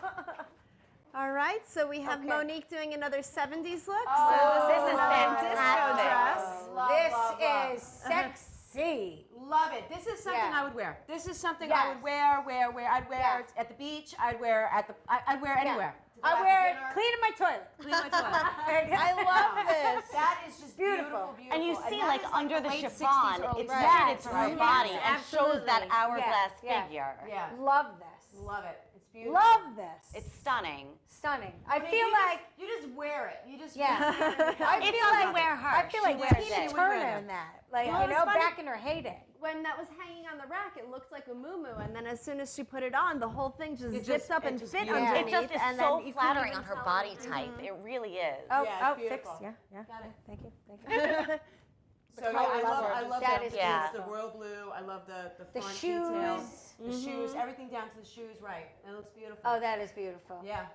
All right, so we have Okay. Monique doing another 70s look. Oh, so this is disco fantastic. dress. This love, love. is sexy. Love it. This is something Yeah. I would wear. This is something Yes. I would wear. I'd wear Yeah. it at the beach. I'd wear at the. I'd wear anywhere. To go I out to wear it dinner, cleaning my toilet. clean my toilet. I love this. That is just Beautiful. beautiful. And you beautiful. see, that like, is under the late chiffon, 60s, early it's 70s. fitted to her Right. body Yes, and shows that absolutely. hourglass Yeah. figure. Yeah. Love this. Love it. It's beautiful. Love this. It's stunning. Stunning. I mean, feel you like you just wear it. You just yeah. wear it. I It feel doesn't like wear her. I feel She like wears Tina it. Turner in that. Like Well, you it's know, funny. back in her heyday. When that was hanging on the rack, it looked like a muumuu, and then as soon as she put it on, the whole thing just It zipped just- up it and just fit beautiful. underneath. It just is and so then you couldn't flattering even on her tell. body type. It really is. Oh, Yeah, it's fix. beautiful. Yeah. Got it. Thank you. Thank you. So yeah, color I level. love That the, is Yeah. the royal blue. I love the The front shoes. detail. The shoes, everything down to the shoes. Right. That looks beautiful. Oh, that is beautiful. Yeah.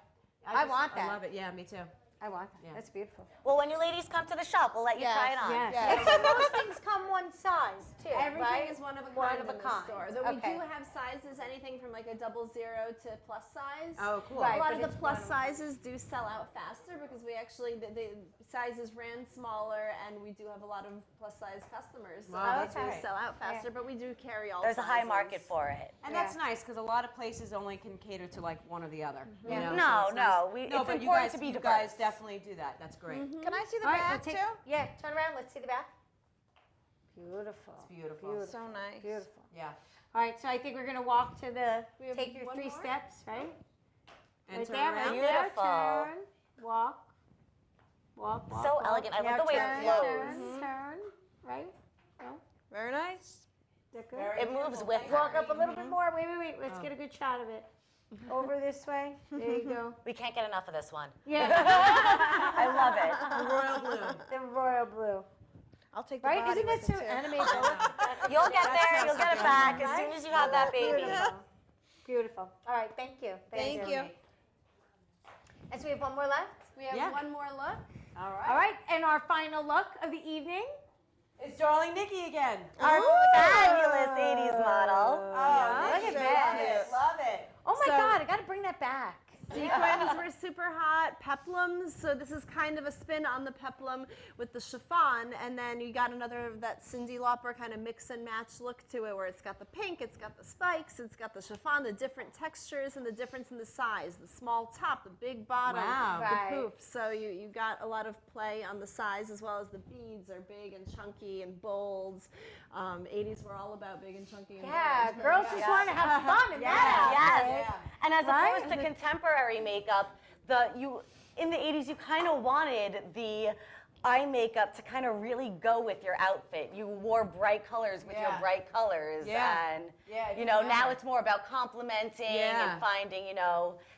I want that. I love it. Yeah, me too. I want that. Yeah. That's beautiful. Well, when you ladies come to the shop, we'll let you try it on. Yes. Yes. And so most things come one size too. Everything right? is one of a kind One of a in the kind. store. Though we Okay. do have sizes, anything from like a 00 to plus size. Oh, cool. Right. A lot but of the it's plus one- sizes do sell out faster because we actually the sizes ran smaller, and we do have a lot of plus size customers. So Wow, they that's do great. sell out faster, but we do carry all. There's a high sizes. market for it. And that's nice because a lot of places only can cater to like one or the other. You Yeah. know, No, so it's no, nice. we- no, it's but important you guys, to be you diverse. guys definitely do that. That's great. Can I see the All right, back we'll take, too? yeah, turn around. Let's see the back. Beautiful. It's beautiful. So nice. Beautiful. Yeah. All right, so I think we're gonna walk to the. We have Take your one 3 more? steps, right? And Right turn there, around. right there. Beautiful. Turn. Walk. Walk. Walk. So walk. elegant. I love Now the way it turn, flows. Turn. Right. Very nice. That good? Very It moves with her. Walk up a little bit more. Wait. Let's get a good shot of it. Over this way. There you go. We can't get enough of this one. Yeah. I love it. The royal blue. The royal blue. I'll take the Right? body Isn't that with so it, too. animated? You'll get there. You'll get it back as Right? soon as you have that baby. Beautiful. Beautiful. All right. Thank you. Thank you. And so we have one more left. We have Yeah. one more look. All right. All right. And our final look of the evening. It's darling Nikki again. Our fabulous 80s model. that back. Sequins were super hot. Peplums, so this is kind of a spin on the peplum with the chiffon, and then you got another that Cyndi Lauper kind of mix and match look to it, where it's got the pink, it's got the spikes, it's got the chiffon, the different textures, and the difference in the size, the small top, the big bottom, the poof. So you got a lot of play on the size, as well as the beads are big and chunky and bold. 80s were all about big and chunky and bold. Girls just want to have fun in that outfit. Yes. And as opposed to contemporary makeup, in the 80s you kind of wanted the eye makeup to kind of really go with your outfit. You wore bright colors with your bright colors. And now it's more about complementing and finding,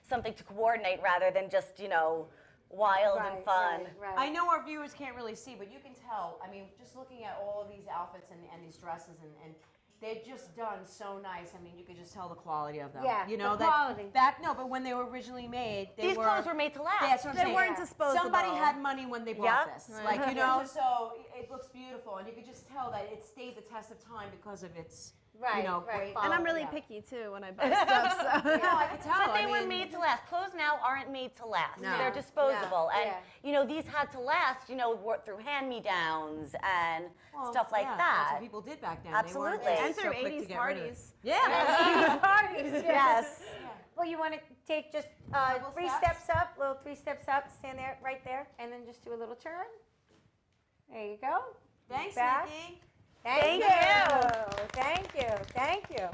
something to coordinate rather than just, wild and fun. I know our viewers can't really see, but you can tell. I mean, just looking at all of these outfits and these dresses, and they're just done so nice. I mean, you could just tell the quality of them. Yeah, the quality. But when they were originally made, These clothes were made to last. That's what I'm saying. They weren't disposable. Somebody had money when they bought this. Right. Like, so it looks beautiful, and you could just tell that it stayed the test of time because of its, great quality. And I'm really picky too when I buy stuff. So. No, I can tell. But they were made to last. Clothes now aren't made to last. No. They're disposable. Yeah. And, these had to last, through hand-me-downs and stuff like that. That's what people did back then. Absolutely. They weren't And through so quick to 80s get rid of it. parties. Yeah. 80s parties. Yes. Well, you want to take just three steps up, stand there, right there, and then just do a little turn. There you go. Thanks, Back. Nikki. Thank you. Thank you.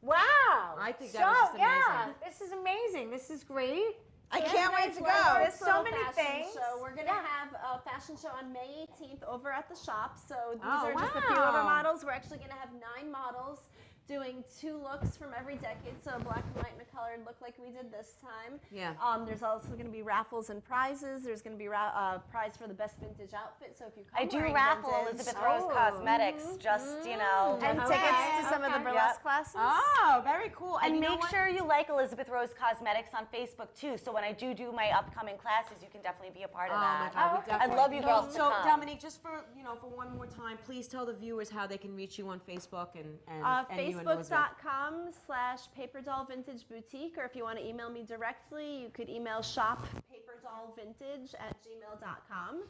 Wow. I think that was just amazing. This is amazing. This is great. I can't wait to go. There's so many things. So we're going to have a fashion show on May 18th over at the shop. So these are just a few of our models. We're actually going to have 9 models doing 2 looks from every decade. So black and white and a colored look like we did this time. Yeah. There's also going to be raffles and prizes. There's going to be a prize for the best vintage outfit. So if you come I do wearing raffle vintage, Elizabeth Rose Cosmetics, just, and tickets to some of the burlesque classes. Oh, very cool. And you know make what? sure you like Elizabeth Rose Cosmetics on Facebook too. So when I do my upcoming classes, you can definitely be a part of that. My God, I'd love you girls to So, come. Dominique, just for one more time, please tell the viewers how they can reach you on Facebook and you and Elizabeth. Facebook.com/PaperDollVintageBoutique, or if you want to email me directly, you could email shoppaperdollvintage@gmail.com.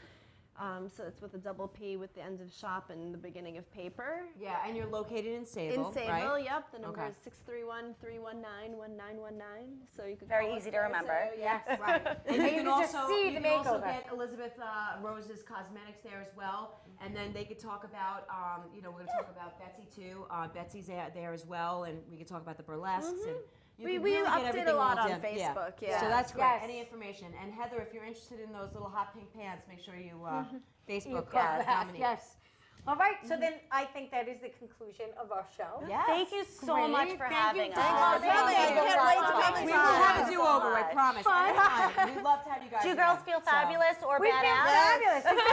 So it's with a double P with the end of shop and the beginning of paper. Yeah, and you're located in Sable, In Sable, right? yep. The number is 631-319-1919. So you could Very call us easy to there, remember. too. Yes, Right. And you can just also, see you the can also makeover. get Elizabeth Rose's cosmetics there as well. And then they could talk about, we're going to talk about Betsy too. Betsy's there as well, and we could talk about the burlesques. And you We can really update get everything a lot all on done. Facebook, yeah. So that's great. Yes. Any information. And Heather, if you're interested in those little hot pink pants, make sure you Facebook Yes. Dominique. Yes. All right. So then I think that is the conclusion of our show. Yes. Thank you so much for having us. Really, I can't wait to make We fun. will have a do-over, I promise. Anytime. We'd love to have you guys. Do you girls again. feel fabulous or We feel badass? fabulous. A little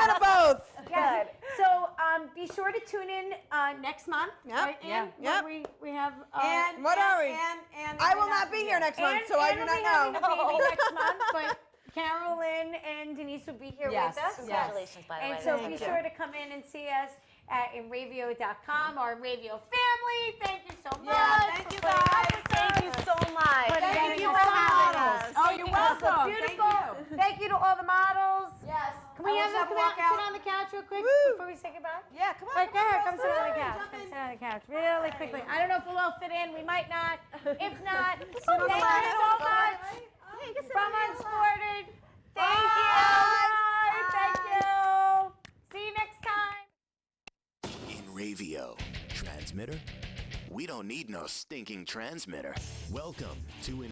bit of both. Good. So be sure to tune in next month. Yep. Right, Ann? Yep. When we have. And What are we? And I will not be here next month, so I do not know. Ann will be having a baby next month, but Carolyn and Denise will be here Yes. with us. Congratulations, by the way. And so Thank be you. sure to come in and see us at Enravio.com, our Radio family. Thank you so much. Thank you for putting up guys. with Thank us. you so much. Thank you for for having having us. us. Oh, you're welcome. Beautiful. Thank you. Thank you to all the models. Yes. Can we have them come out and sit on the couch real quick before we say goodbye? Yeah, come on. Right there, come sit on the couch. Come sit on the couch really quickly. I don't know if we'll all fit in. We might not. If not, thank you so much from Unsported. Thank you. Thank you. See you next time. In Ravio. Transmitter? We don't need no stinking transmitter. Welcome to